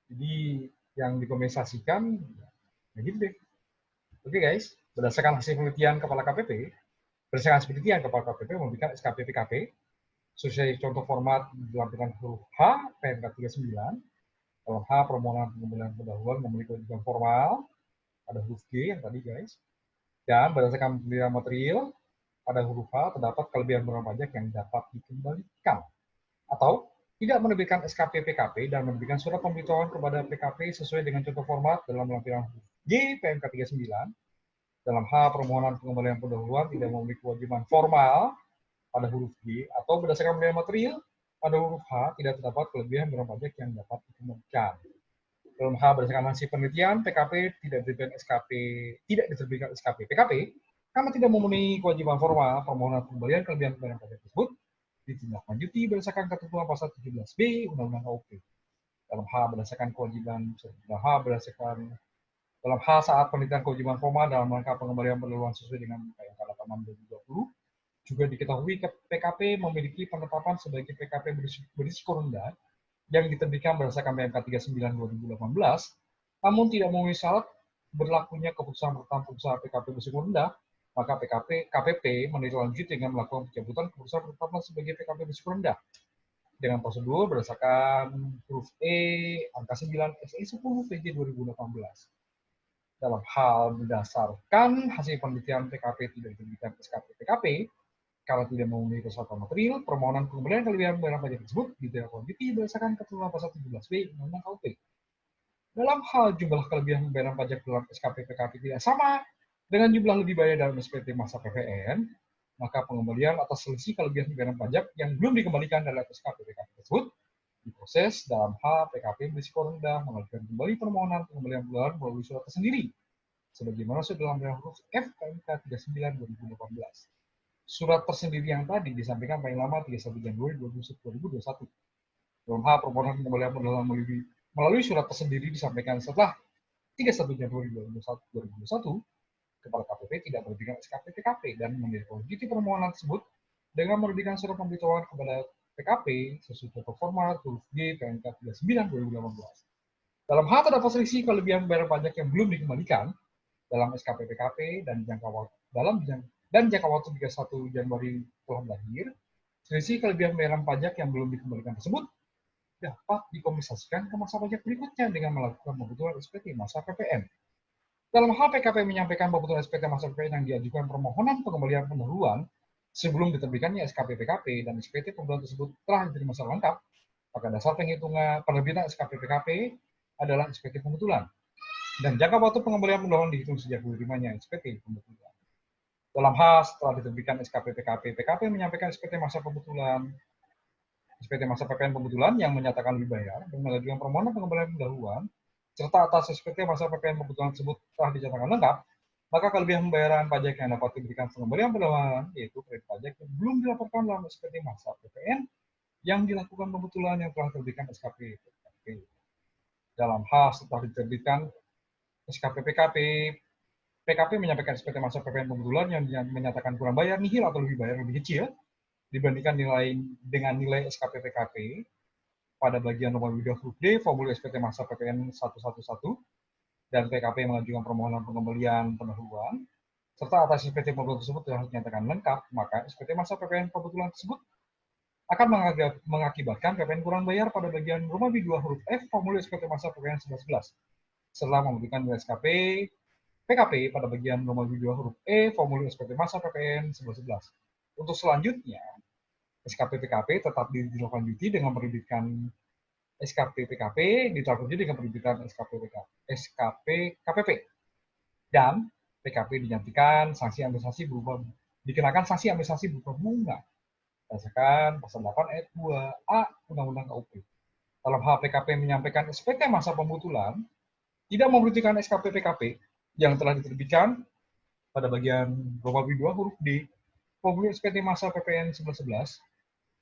jadi yang dikompensasikan, ya gitu deh. Oke, guys, berdasarkan hasil penelitian Kepala KPP, memberikan SKP PKP sesuai contoh format dilampirkan huruf H PMK 39. Kalau H permohonan pengembalian pendahuluan memiliki kewajiban formal, ada huruf G yang tadi, guys. Dan berdasarkan penilaian material, pada huruf H terdapat kelebihan pembayaran pajak yang dapat dikembalikan. Atau tidak menerbitkan SKP PKP dan menerbitkan surat pemberitahuan kepada PKP sesuai dengan contoh format dalam lampiran huruf G PMK 39. Dalam H permohonan pengembalian pendahuluan tidak memiliki kewajiban formal pada huruf G atau berdasarkan penilaian material pada huruf H tidak terdapat kelebihan pembayaran pajak yang dapat dikembalikan. Dalam hal berdasarkan hasil penelitian, PKP tidak diterbitkan SKP PKP karena tidak memenuhi kewajiban formal permohonan pengembalian kelebihan pembayaran pajak tersebut ditindaklanjuti berdasarkan ketentuan pasal 17B Undang-Undang KUP. Dalam hal saat penelitian kewajiban formal dalam rangka pengembalian pendahuluan sesuai dengan KPK 86/2020, juga diketahui PKP memiliki penetapan sebagai PKP berisiko rendah yang diterbitkan berdasarkan PMK 39/2018, namun tidak memenuhi syarat berlakunya keputusan pertama pengusaha PKP berisiko rendah, maka KPP menindaklanjuti dengan melakukan pencabutan keputusan penetapan sebagai PKP berisiko rendah dengan prosedur berdasarkan huruf E angka 9 SE 10 PJ 2018. Dalam hal berdasarkan hasil penelitian PKP tidak diterbitkan SKP PKP, kalau tidak memenuhi persyaratan material, permohonan pengembalian kelebihan pembayaran pajak tersebut ditindaklanjuti berdasarkan ketentuan pasal 17B Undang-Undang KUP. Dalam hal jumlah kelebihan pembayaran pajak dalam SKP PKP tidak sama dengan jumlah lebih bayar dalam SPT masa PPN, maka pengembalian atas selisih kelebihan pembayaran pajak yang belum dikembalikan dalam SKP PKP tersebut diproses dalam hal PKP berisiko rendah mengajukan kembali permohonan pengembalian bulan melalui surat tersendiri sebagaimana sudah dalam huruf F PMK 39/2018. Surat tersendiri yang tadi disampaikan paling lama 31 Januari 2021. Dalam hal permohonan pengembalian modal melalui surat tersendiri disampaikan setelah 31 Januari 2021 kepada KPP tidak menerbitkan SKP PKP dan menindaklanjuti permohonan tersebut dengan menerbitkan surat pemberitahuan kepada PKP sesuai format huruf G PMK 39/2018. Dalam hal terdapat selisih kelebihan pembayaran pajak yang belum dikembalikan dalam SKP PKP dan jangka waktu 31 Januari telah berakhir, selisih kelebihan pembayaran pajak yang belum dikembalikan tersebut dapat dikompensasikan ke masa pajak berikutnya dengan melakukan pembetulan SPT masa PPN. Dalam hal PKP menyampaikan pembetulan SPT masa PPN yang diajukan permohonan pengembalian pendahuluan sebelum diterbitkannya SKP PKP dan SPT pembetulan tersebut telah diterima secara lengkap, maka dasar penghitungan penerbitan SKP PKP adalah SPT pembetulan dan jangka waktu pengembalian pendahuluan dihitung sejak diterimanya SPT pembetulan. Dalam hal setelah diterbitkan SKP PKP, PKP menyampaikan SPT masa pembetulan yang menyatakan lebih bayar dan mengajukan permohonan pengembalian pendahuluan serta atas SPT masa PPN pembetulan tersebut telah dinyatakan lengkap, maka kelebihan pembayaran pajak yang dapat diberikan pengembalian pendahuluan yaitu kredit pajak yang belum dilaporkan dalam SPT masa PPN yang dilakukan pembetulan yang telah diterbitkan SKP PKP. Dalam hal setelah diterbitkan SKP PKP, PKP menyampaikan SPT masa PPN pembetulan yang menyatakan kurang bayar nihil atau lebih bayar lebih kecil dibandingkan dengan nilai SKP PKP pada bagian nomor video huruf D formulir SPT masa PPN 111 dan PKP mengajukan permohonan pengembalian pendahuluan serta atas SPT pembetulan tersebut telah dinyatakan lengkap, maka SPT masa PPN pembetulan tersebut akan mengakibatkan PPN kurang bayar pada bagian rumah B2 huruf F formulir SPT masa PPN 1111 setelah memberikan nilai SKP PKP pada bagian nomor B2 huruf E formulir SPT masa PPN 1111. Untuk selanjutnya, SKP PKP tetap ditindaklanjuti dengan menerbitkan SKP PKP ditindaklanjuti dengan penerbitan SKP KPP dan PKP dikenakan sanksi administrasi berupa bunga berdasarkan pasal 8 ayat 2A Undang-Undang KUP. Dalam hal PKP menyampaikan SPT masa pembetulan tidak memberhentikan SKP PKP yang telah diterbitkan pada bagian Romawi 2 huruf D formulir SPT masa PPN 1111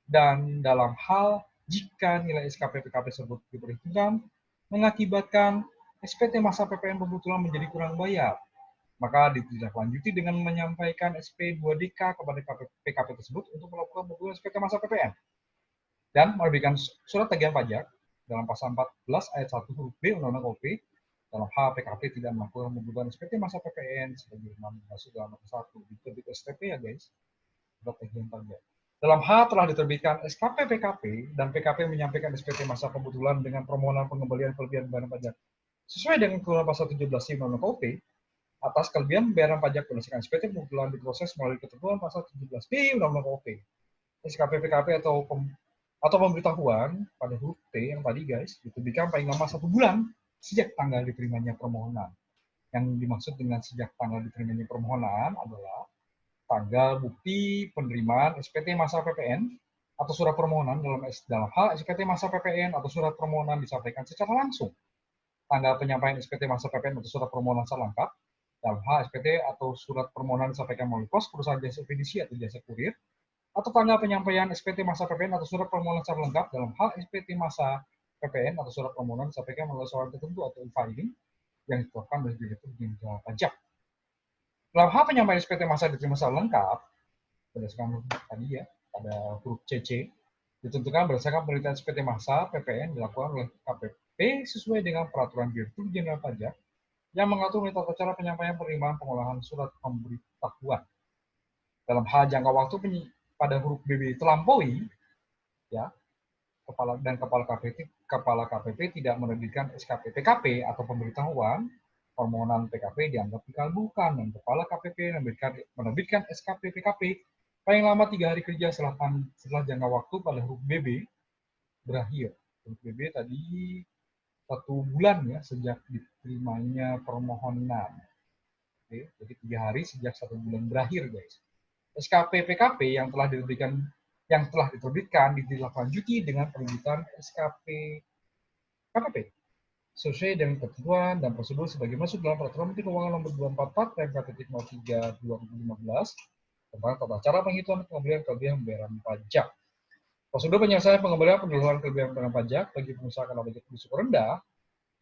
dan dalam hal jika nilai SKP PKP tersebut diperhitungkan mengakibatkan SPT masa PPN pembetulan menjadi kurang bayar, maka ditindaklanjuti dengan menyampaikan SP2DK kepada PKP tersebut untuk melakukan pembetulan SPT masa PPN dan menerbitkan surat tagihan pajak dalam pasal 14 ayat 1 huruf B Undang-Undang KUP dalam hal PKP tidak melakukan pembetulan SPT masa PPN sebagai masuk dalam nomor 1 diterbit STP ya guys, surat tagihan pajak. Dalam hal telah diterbitkan SKP PKP dan PKP menyampaikan SPT masa pembetulan dengan permohonan pengembalian kelebihan pembayaran pajak sesuai dengan ketentuan pasal 17 Undang-Undang KUP atas kelebihan pembayaran pajak berdasarkan SPT pembetulan diproses melalui ketentuan pasal 17B Undang-Undang KUP. SKP PKP atau pemberitahuan pada huruf T yang tadi guys diterbitkan paling lama 1 bulan sejak tanggal diterimanya permohonan. Yang dimaksud dengan sejak tanggal diterimanya permohonan adalah tanggal bukti penerimaan SPT masa PPN atau surat permohonan dalam hal SPT masa PPN atau surat permohonan disampaikan secara langsung tanggal penyampaian SPT masa PPN atau surat permohonan secara lengkap, dalam hal SPT atau surat permohonan disampaikan melalui pos perusahaan jasa ekspedisi atau jasa kurir, atau tanggal penyampaian SPT masa PPN atau surat permohonan secara lengkap dalam hal SPT masa PPN atau surat permohonan disampaikan melalui surat tertentu atau e-filing yang ditetapkan oleh Direktur Jenderal Pajak. Dalam hal penyampaian SPT masa diterima secara lengkap, berdasarkan tadi ya, pada huruf CC, ditentukan berdasarkan penelitian SPT masa PPN dilakukan oleh KPP sesuai dengan peraturan Direktur Jenderal Pajak yang mengatur tata cara penyampaian penerimaan pengolahan surat pemberitahuan. Dalam hal jangka waktu pada huruf BB terlampaui, ya, kepala KPP tidak menerbitkan SKP PKP atau pemberitahuan, permohonan PKP dianggap dikabulkan dan kepala KPP menerbitkan SKP PKP paling lama 3 hari kerja setelah jangka waktu pada huruf BB berakhir. Huruf BB tadi 1 bulan ya sejak diterimanya permohonan. Oke, jadi 3 hari sejak 1 bulan berakhir, guys. SKP PKP yang telah diterbitkan ditindaklanjuti dengan penerbitan SKP KPP sesuai dengan ketentuan dan prosedur sebagai masuk dalam Peraturan Menteri Keuangan Nomor 244 PMK.03 2015 tentang tata cara penghitungan pengembalian kelebihan pembayaran pajak. Prosedur penyelesaian pengembalian pengeluaran kelebihan pembayaran pajak bagi pengusaha kena pajak berisiko rendah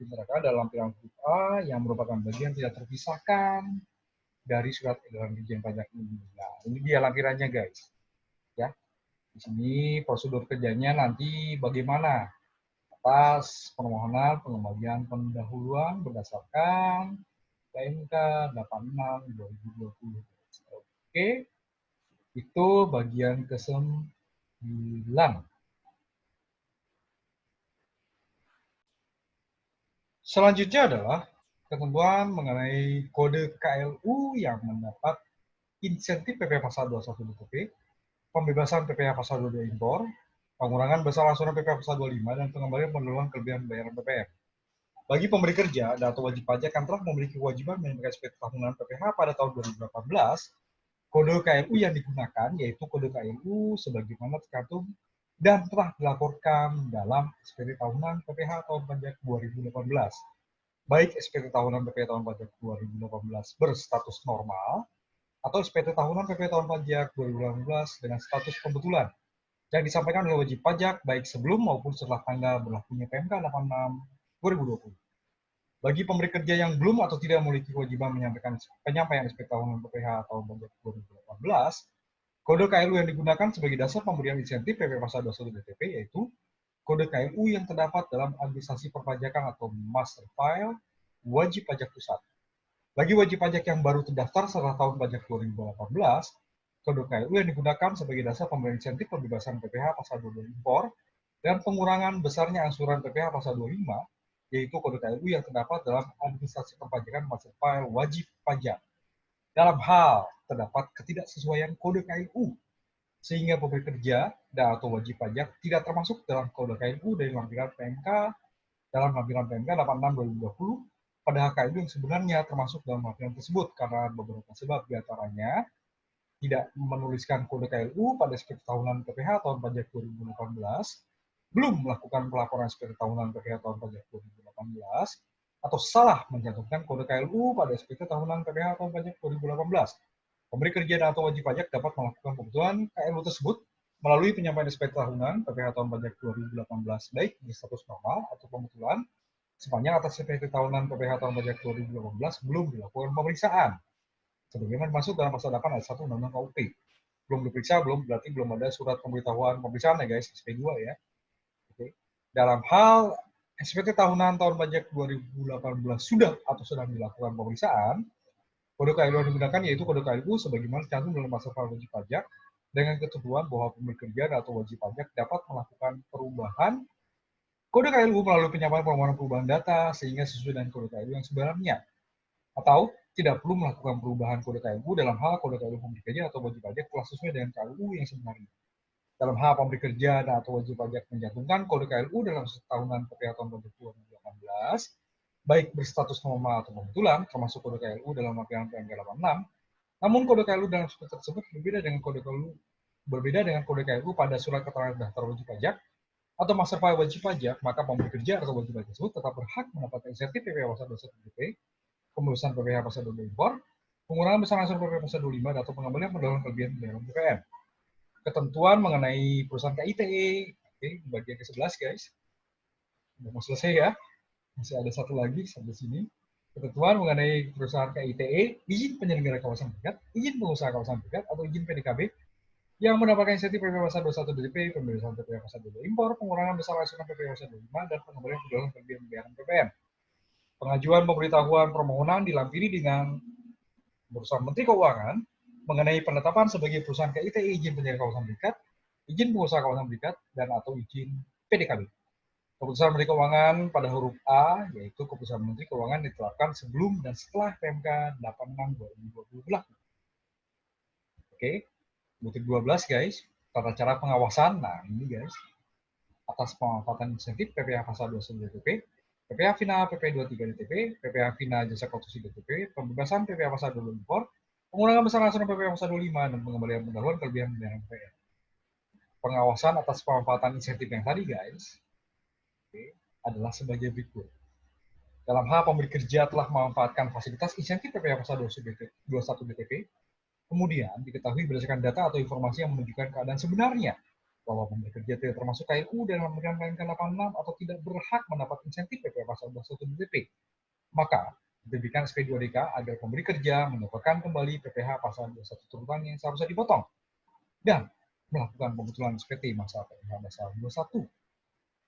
diserahkan dalam lampiran huruf A yang merupakan bagian tidak terpisahkan dari surat edaran Dirjen Pajak ini. Nah, ini dia lampirannya, guys. Ya, di sini prosedur kerjanya nanti bagaimana atas permohonan pengembalian pendahuluan berdasarkan PMK 86/2020. Oke, itu bagian ke-9. Selanjutnya adalah ketentuan mengenai kode KLU yang mendapat insentif PPh Pasal 21 DPP, pembebasan PPh Pasal 22 impor, pengurangan besar angsuran PPh Pasal 25, dan pengembalian pengeluaran kelebihan bayaran PPN. Bagi pemberi kerja atau wajib pajak yang telah memiliki kewajiban menyampaikan SPT tahunan PPh pada tahun 2018, kode KLU yang digunakan yaitu kode KLU sebagaimana tercantum dan telah dilaporkan dalam SPT tahunan PPh tahun pajak 2018. Baik SPT tahunan PPh tahun pajak 2018 berstatus normal atau SPT tahunan PPh tahun pajak 2018 dengan status pembetulan yang disampaikan oleh wajib pajak baik sebelum maupun setelah tanggal berlakunya PMK 86/2020. Bagi pemberi kerja yang belum atau tidak memiliki kewajiban menyampaikan penyampaian SPT tahunan PPh tahun pajak 2018, kode KLU yang digunakan sebagai dasar pemberian insentif PP Pasal 21 DTP yaitu kode KLU yang terdapat dalam administrasi perpajakan atau master file wajib pajak pusat. Bagi wajib pajak yang baru terdaftar setelah tahun pajak 2018, kode KLU yang digunakan sebagai dasar pemberian insentif pembebasan PPh Pasal 22 impor dan pengurangan besarnya angsuran PPh Pasal 25, yaitu kode KLU yang terdapat dalam administrasi perpajakan master file wajib pajak. Dalam hal terdapat ketidaksesuaian kode KLU, sehingga pemberi kerja dan atau wajib pajak tidak termasuk dalam kode KLU dari lampiran PMK dalam lampiran PMK 86/2020 padahal KLU yang sebenarnya termasuk dalam lampiran tersebut karena beberapa sebab, diantaranya tidak menuliskan kode KLU pada SPT tahunan PPh tahun pajak 2018, belum melakukan pelaporan SPT tahunan PPh tahun pajak 2018, atau salah mencantumkan kode KLU pada SPT tahunan PPh tahun pajak 2018. Pemberi kerja atau wajib pajak dapat melakukan pembetulan KLU tersebut melalui penyampaian SPT tahunan PPh tahun pajak 2018 baik berstatus normal atau pembetulan sepanjang atas SPT tahunan PPh tahun pajak 2018 belum dilakukan pemeriksaan. Sebagaimana masuk dalam pasal 8 ayat 1 Undang-Undang KUP. Belum diperiksa, berarti belum ada surat pemberitahuan pemeriksaan ya guys, SP2 ya. Oke. Dalam hal SPT tahunan tahun pajak 2018 sudah atau sedang dilakukan pemeriksaan, kode KLU yang digunakan yaitu kode KLU sebagaimana tercantum dalam pasal wajib pajak dengan ketentuan bahwa pemberi kerja atau wajib pajak dapat melakukan perubahan kode KLU melalui penyampaian permohonan perubahan data sehingga sesuai dengan kode KLU yang sebenarnya, atau tidak perlu melakukan perubahan kode KLU dalam hal kode KLU pemberi kerja atau wajib pajak telah sesuai dengan KLU yang sebenarnya. Dalam hal pemberi kerja dan atau wajib pajak mencantumkan kode KLU dalam tahunan PPh tahun pajak 2018, baik berstatus normal atau pembetulan, termasuk kode KLU dalam lampiran PMK 86, namun kode KLU dalam SPT tersebut berbeda dengan kode KLU pada surat keterangan daftar wajib pajak atau master file wajib pajak, maka pemberi kerja atau wajib pajak tersebut tetap berhak mendapatkan insentif PPh pasal 21 DP, pembebasan PPh pasal 22 impor, pengurangan besar angsuran PPh pasal 25, atau pengembalian pendahuluan kelebihan pembayaran PPN. Ketentuan mengenai perusahaan KITE, oke, bagian ke-11 guys. Udah mau selesai ya. Masih ada satu lagi sampai sini. Ketentuan mengenai perusahaan KITE, izin penyelenggara kawasan berikat, izin pengusaha kawasan berikat, atau izin PDKB yang mendapatkan insentif PPh pasal 21 DP, pembebasan PPh pasal 22 impor, pengurangan besar angsuran PPh pasal 25, dan pengembalian pendahuluan kelebihan pembayaran PPN. Pengajuan pemberitahuan permohonan dilampiri dengan urusan Menteri Keuangan mengenai penetapan sebagai perusahaan KITE, izin penyelenggara kawasan berikat, izin pengusaha kawasan berikat, dan atau izin PDKB. Keputusan Menteri Keuangan pada huruf A, yaitu keputusan Menteri Keuangan ditetapkan sebelum dan setelah PMK 86/2020 berlaku. Oke, butir 12 guys, tata cara pengawasan. Nah ini guys, atas pemanfaatan insentif PPh pasal 21 DTP, PPh final PP 23 DTP, PPh final jasa konstruksi DTP, pembebasan PPh pasal 20 impor, pengurangan besar angsuran PPh pasal 25, dan pengembalian pendahuluan kelebihan pembayaran PPN. Pengawasan atas pemanfaatan insentif yang tadi guys, adalah sebagai berikut. Dalam hal pemberi kerja telah memanfaatkan fasilitas insentif PPh pasal 21 DTP, kemudian diketahui berdasarkan data atau informasi yang menunjukkan keadaan sebenarnya bahwa pemberi kerja tidak termasuk KLU dalam memberikan PMK 86 atau tidak berhak mendapat insentif PPh pasal 21 DTP, maka diterbitkan SP2DK agar pemberi kerja mendapatkan kembali PPh pasal 21 turutan yang seharusnya dipotong dan melakukan pembetulan SPT masa PPh pasal 21.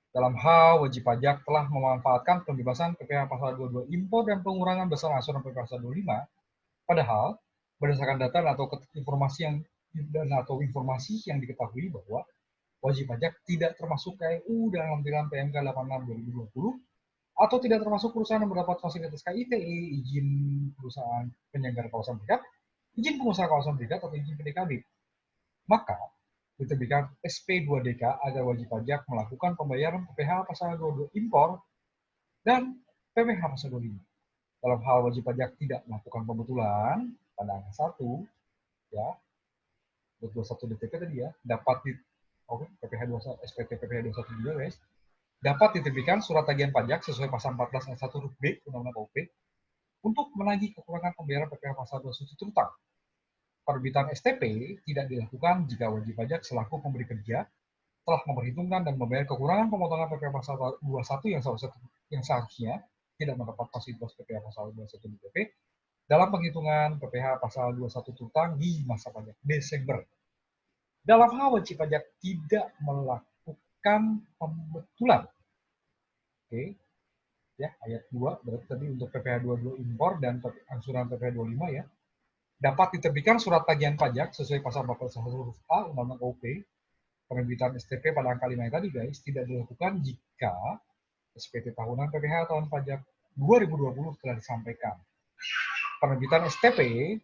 Dalam hal wajib pajak telah memanfaatkan pembebasan PPh pasal 22 impor dan pengurangan besar angsuran PPh pasal 25, padahal berdasarkan data atau informasi yang diketahui bahwa wajib pajak tidak termasuk KLU dalam lampiran PMK 86/2020 atau tidak termasuk perusahaan yang mendapat fasilitas KITE, izin perusahaan penyelenggara kawasan berikat, izin pengusaha kawasan berikat, atau izin PDKB. Maka diterbitkan SP2DK agar wajib pajak melakukan pembayaran PPh pasal 22 impor dan PPh pasal 25. Dalam hal wajib pajak tidak melakukan pembetulan pada angka 1, ya, 21 DTP tadi ya, dapat di PPh 21 SPT PPh 21 juga guys, dapat diterbitkan surat tagihan pajak sesuai pasal 14 ayat 1 huruf B Undang-Undang KUP untuk menagih kekurangan pembayaran PPh pasal 21 terutang. Penerbitan STP tidak dilakukan jika wajib pajak selaku pemberi kerja telah memperhitungkan dan membayar kekurangan pemotongan PPh pasal 21 yang seharusnya tidak mendapat fasilitas PPh pasal 21 DTP dalam penghitungan PPh pasal 21 terutang di masa pajak Desember. Dalam hal wajib pajak tidak melakukan pembetulan. Oke. Ya, ayat 2 berarti tadi untuk PPh 22 impor dan angsuran PPh 25 ya. Dapat diterbitkan surat tagihan pajak sesuai pasal 14 huruf A Undang-Undang KUP. Penerbitan STP pada angka 5 yang tadi guys tidak dilakukan jika SPT tahunan PPh tahun pajak 2020 telah disampaikan. Penerbitan STP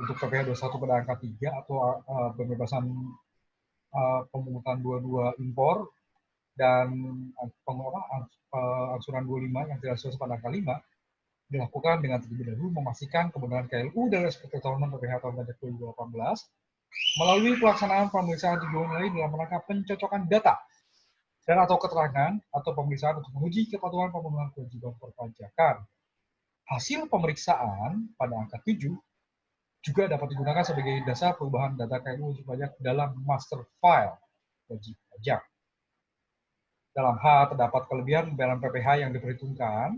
untuk PPh 21 pada angka 3 atau pembebasan pemungutan 22 impor dan angsuran 25 yang tidak sesuai pada angka 5 dilakukan dengan terlebih dahulu memastikan kebenaran KLU dari SPT tahunan PPh tahun pajak 2018 melalui pelaksanaan pemeriksaan tujuan lain dalam rangka pencocokan data dan atau keterangan atau pemeriksaan untuk menguji kepatuhan pemenuhan kewajiban perpajakan. Hasil pemeriksaan pada angka 7 juga dapat digunakan sebagai dasar perubahan data KLU wajib pajak dalam master file wajib pajak. Dalam hal terdapat kelebihan pembayaran PPh yang diperhitungkan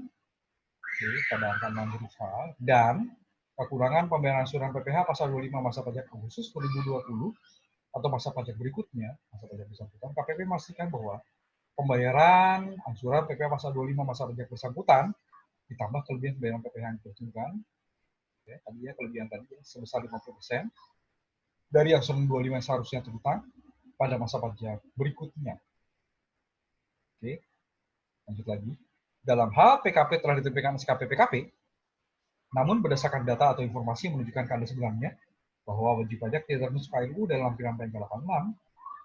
pada angka 6 huruf H dan kekurangan pembayaran angsuran PPh pasal 25 masa pajak Agustus 2020 atau masa pajak berikutnya, masa pajak bersangkutan, KPP memastikan bahwa pembayaran angsuran PPh pasal 25 masa pajak bersangkutan ditambah kelebihan pembayaran PPh yang diperhitungkan, ya, tadi ya kelebihan tadi ya, sebesar 50% dari angsuran 25 yang seharusnya terhutang pada masa pajak berikutnya. Oke, lanjut lagi. Dalam hal PKP telah diterbitkan SKP PKP, namun berdasarkan data atau informasi yang menunjukkan keadaan sebenarnya bahwa wajib pajak tidak termasuk KLU dalam lampiran PMK 86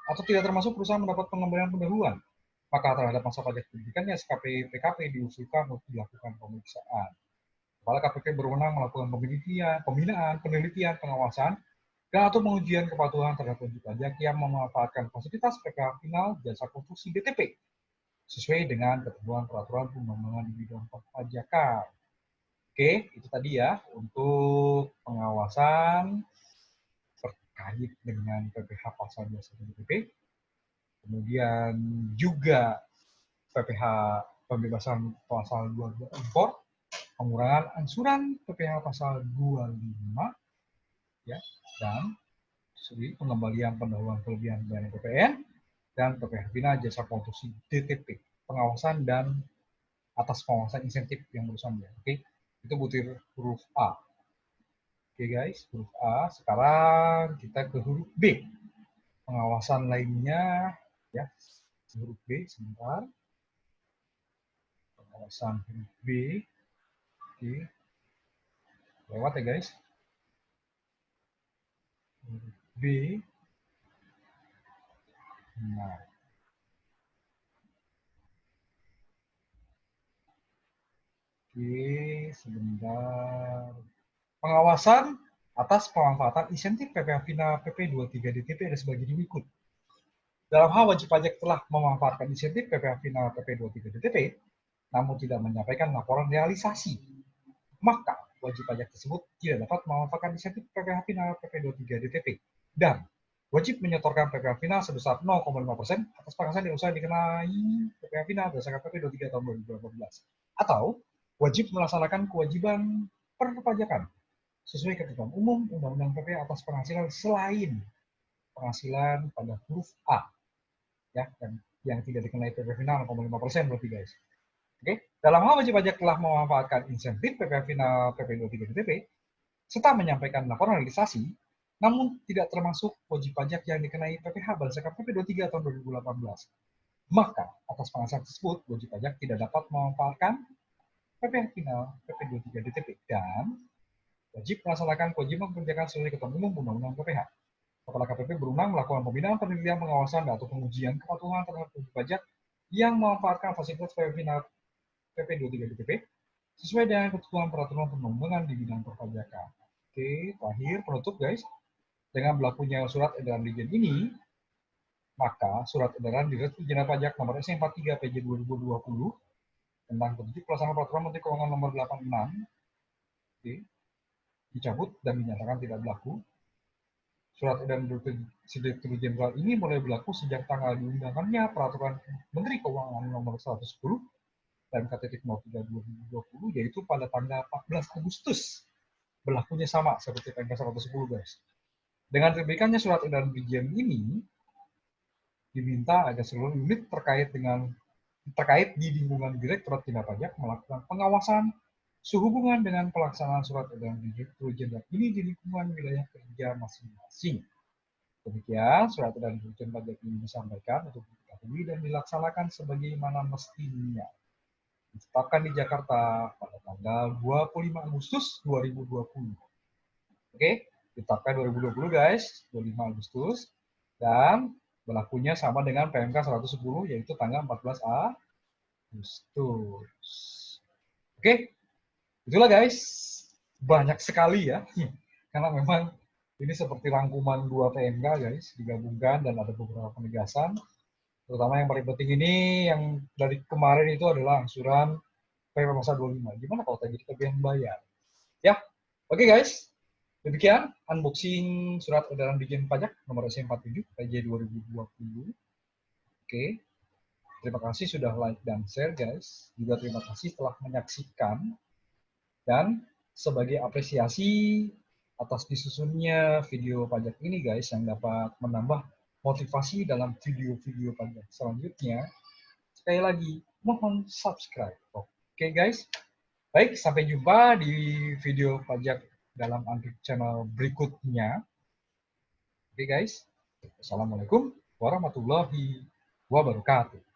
atau tidak termasuk perusahaan mendapat pengembalian pendahuluan, maka terhadap masa pajak pendidikannya SKP PKP diusulkan untuk dilakukan pemeriksaan. Kepala KPP berwenang melakukan pembinaan, penelitian, pengawasan, dan atau pengujian kepatuhan terhadap wajib pajak yang memanfaatkan fasilitas PPh final jasa konstruksi DTP sesuai dengan ketentuan peraturan perundang-undangan di bidang perpajakan. Oke, itu tadi ya untuk pengawasan terkait dengan PPh pasal 21 DTP. Kemudian juga PPh pembebasan pasal 22 impor, pengurangan angsuran PPh pasal 25 ya, dan pengembalian pendahuluan kelebihan bayaran PPN dan PPh final jasa konstruksi DTP, pengawasan dan atas pengawasan insentif yang barusan ya. Oke, itu butir huruf A. Oke guys, huruf A. Sekarang kita ke huruf B. Pengawasan lainnya ya, huruf B sebentar. Pengawasan huruf B. Oke. Lewat ya guys. Huruf B. Nah. Oke, sebentar. Pengawasan atas pemanfaatan insentif PPh final PP 23 DTP ada sebagai berikut. Dalam hal wajib pajak telah memanfaatkan insentif PPh final PP 23 DTP, namun tidak menyampaikan laporan realisasi, maka wajib pajak tersebut tidak dapat memanfaatkan insentif PPh final PP 23 DTP dan wajib menyetorkan PPh final sebesar 0,5% atas penghasilan yang usah dikenai PPh final berdasarkan PP 23 tahun 2018 atau wajib melaksanakan kewajiban perpajakan sesuai ketentuan umum Undang-Undang PPh atas penghasilan selain penghasilan pada huruf A ya, dan yang tidak dikenai PPh final 0,5% berarti guys. Oke, dalam hal wajib pajak telah memanfaatkan insentif PPh final PP 23 DTP serta menyampaikan laporan realisasi, namun tidak termasuk wajib pajak yang dikenai PPh berdasarkan PP 23 tahun 2018. Maka atas penghasilan tersebut wajib pajak tidak dapat memanfaatkan PPh final PP 23 DTP dan wajib melaksanakan kewajiban perpajakan sesuai ketentuan umum Undang-Undang PPh. Kepala KPP berwenang melakukan pembinaan, penelitian, pengawasan, atau pengujian kepatuhan terhadap wajib pajak yang memanfaatkan fasilitas PPh final PP 23 DTP sesuai dengan ketentuan peraturan perundang-undangan di bidang perpajakan. Oke, terakhir penutup guys. Dengan berlakunya surat edaran Dirjen ini, maka surat edaran Direktur Jenderal Pajak nomor S43 PJ 2020 tentang petunjuk pelaksanaan peraturan Menteri Keuangan nomor 86 dicabut dan dinyatakan tidak berlaku. Surat edaran Direktur Jenderal ini mulai berlaku sejak tanggal diundangkannya Peraturan Menteri Keuangan nomor 110 dan KT-03 2020, yaitu pada tanggal 14 Agustus. Berlakunya sama seperti PMK 110 guys. Dengan terbitkannya surat edaran Dirjen ini, diminta agar seluruh unit terkait di lingkungan Direktorat Jenderal Pajak melakukan pengawasan sehubungan dengan pelaksanaan surat edaran Direktur Jenderal ini di lingkungan wilayah kerja masing-masing. Demikian surat edaran Dirjen Pajak ini disampaikan untuk diketahui dan dilaksanakan sebagaimana mestinya. Ditetapkan di Jakarta pada tanggal 25 Agustus 2020. Oke, ditetapkan 2020 guys, 25 Agustus. Dan berlakunya sama dengan PMK 110 yaitu tanggal 14 Agustus. Oke, itulah guys, banyak sekali ya, karena memang ini seperti rangkuman 2 PMK guys, digabungkan dan ada beberapa penegasan. Terutama yang paling penting ini yang dari kemarin itu adalah angsuran PPh pasal 25. Gimana kalau tadi kita yang bayar? Ya, oke guys, demikian unboxing surat edaran Dirjen Pajak nomor S47 PJ 2020. Oke. Terima kasih sudah like dan share guys. Juga terima kasih telah menyaksikan. Dan sebagai apresiasi atas disusunnya video pajak ini guys, yang dapat menambah motivasi dalam video-video pajak selanjutnya, sekali lagi mohon subscribe. Oke guys, baik, sampai jumpa di video pajak dalam Android channel berikutnya. Oke guys, assalamualaikum warahmatullahi wabarakatuh.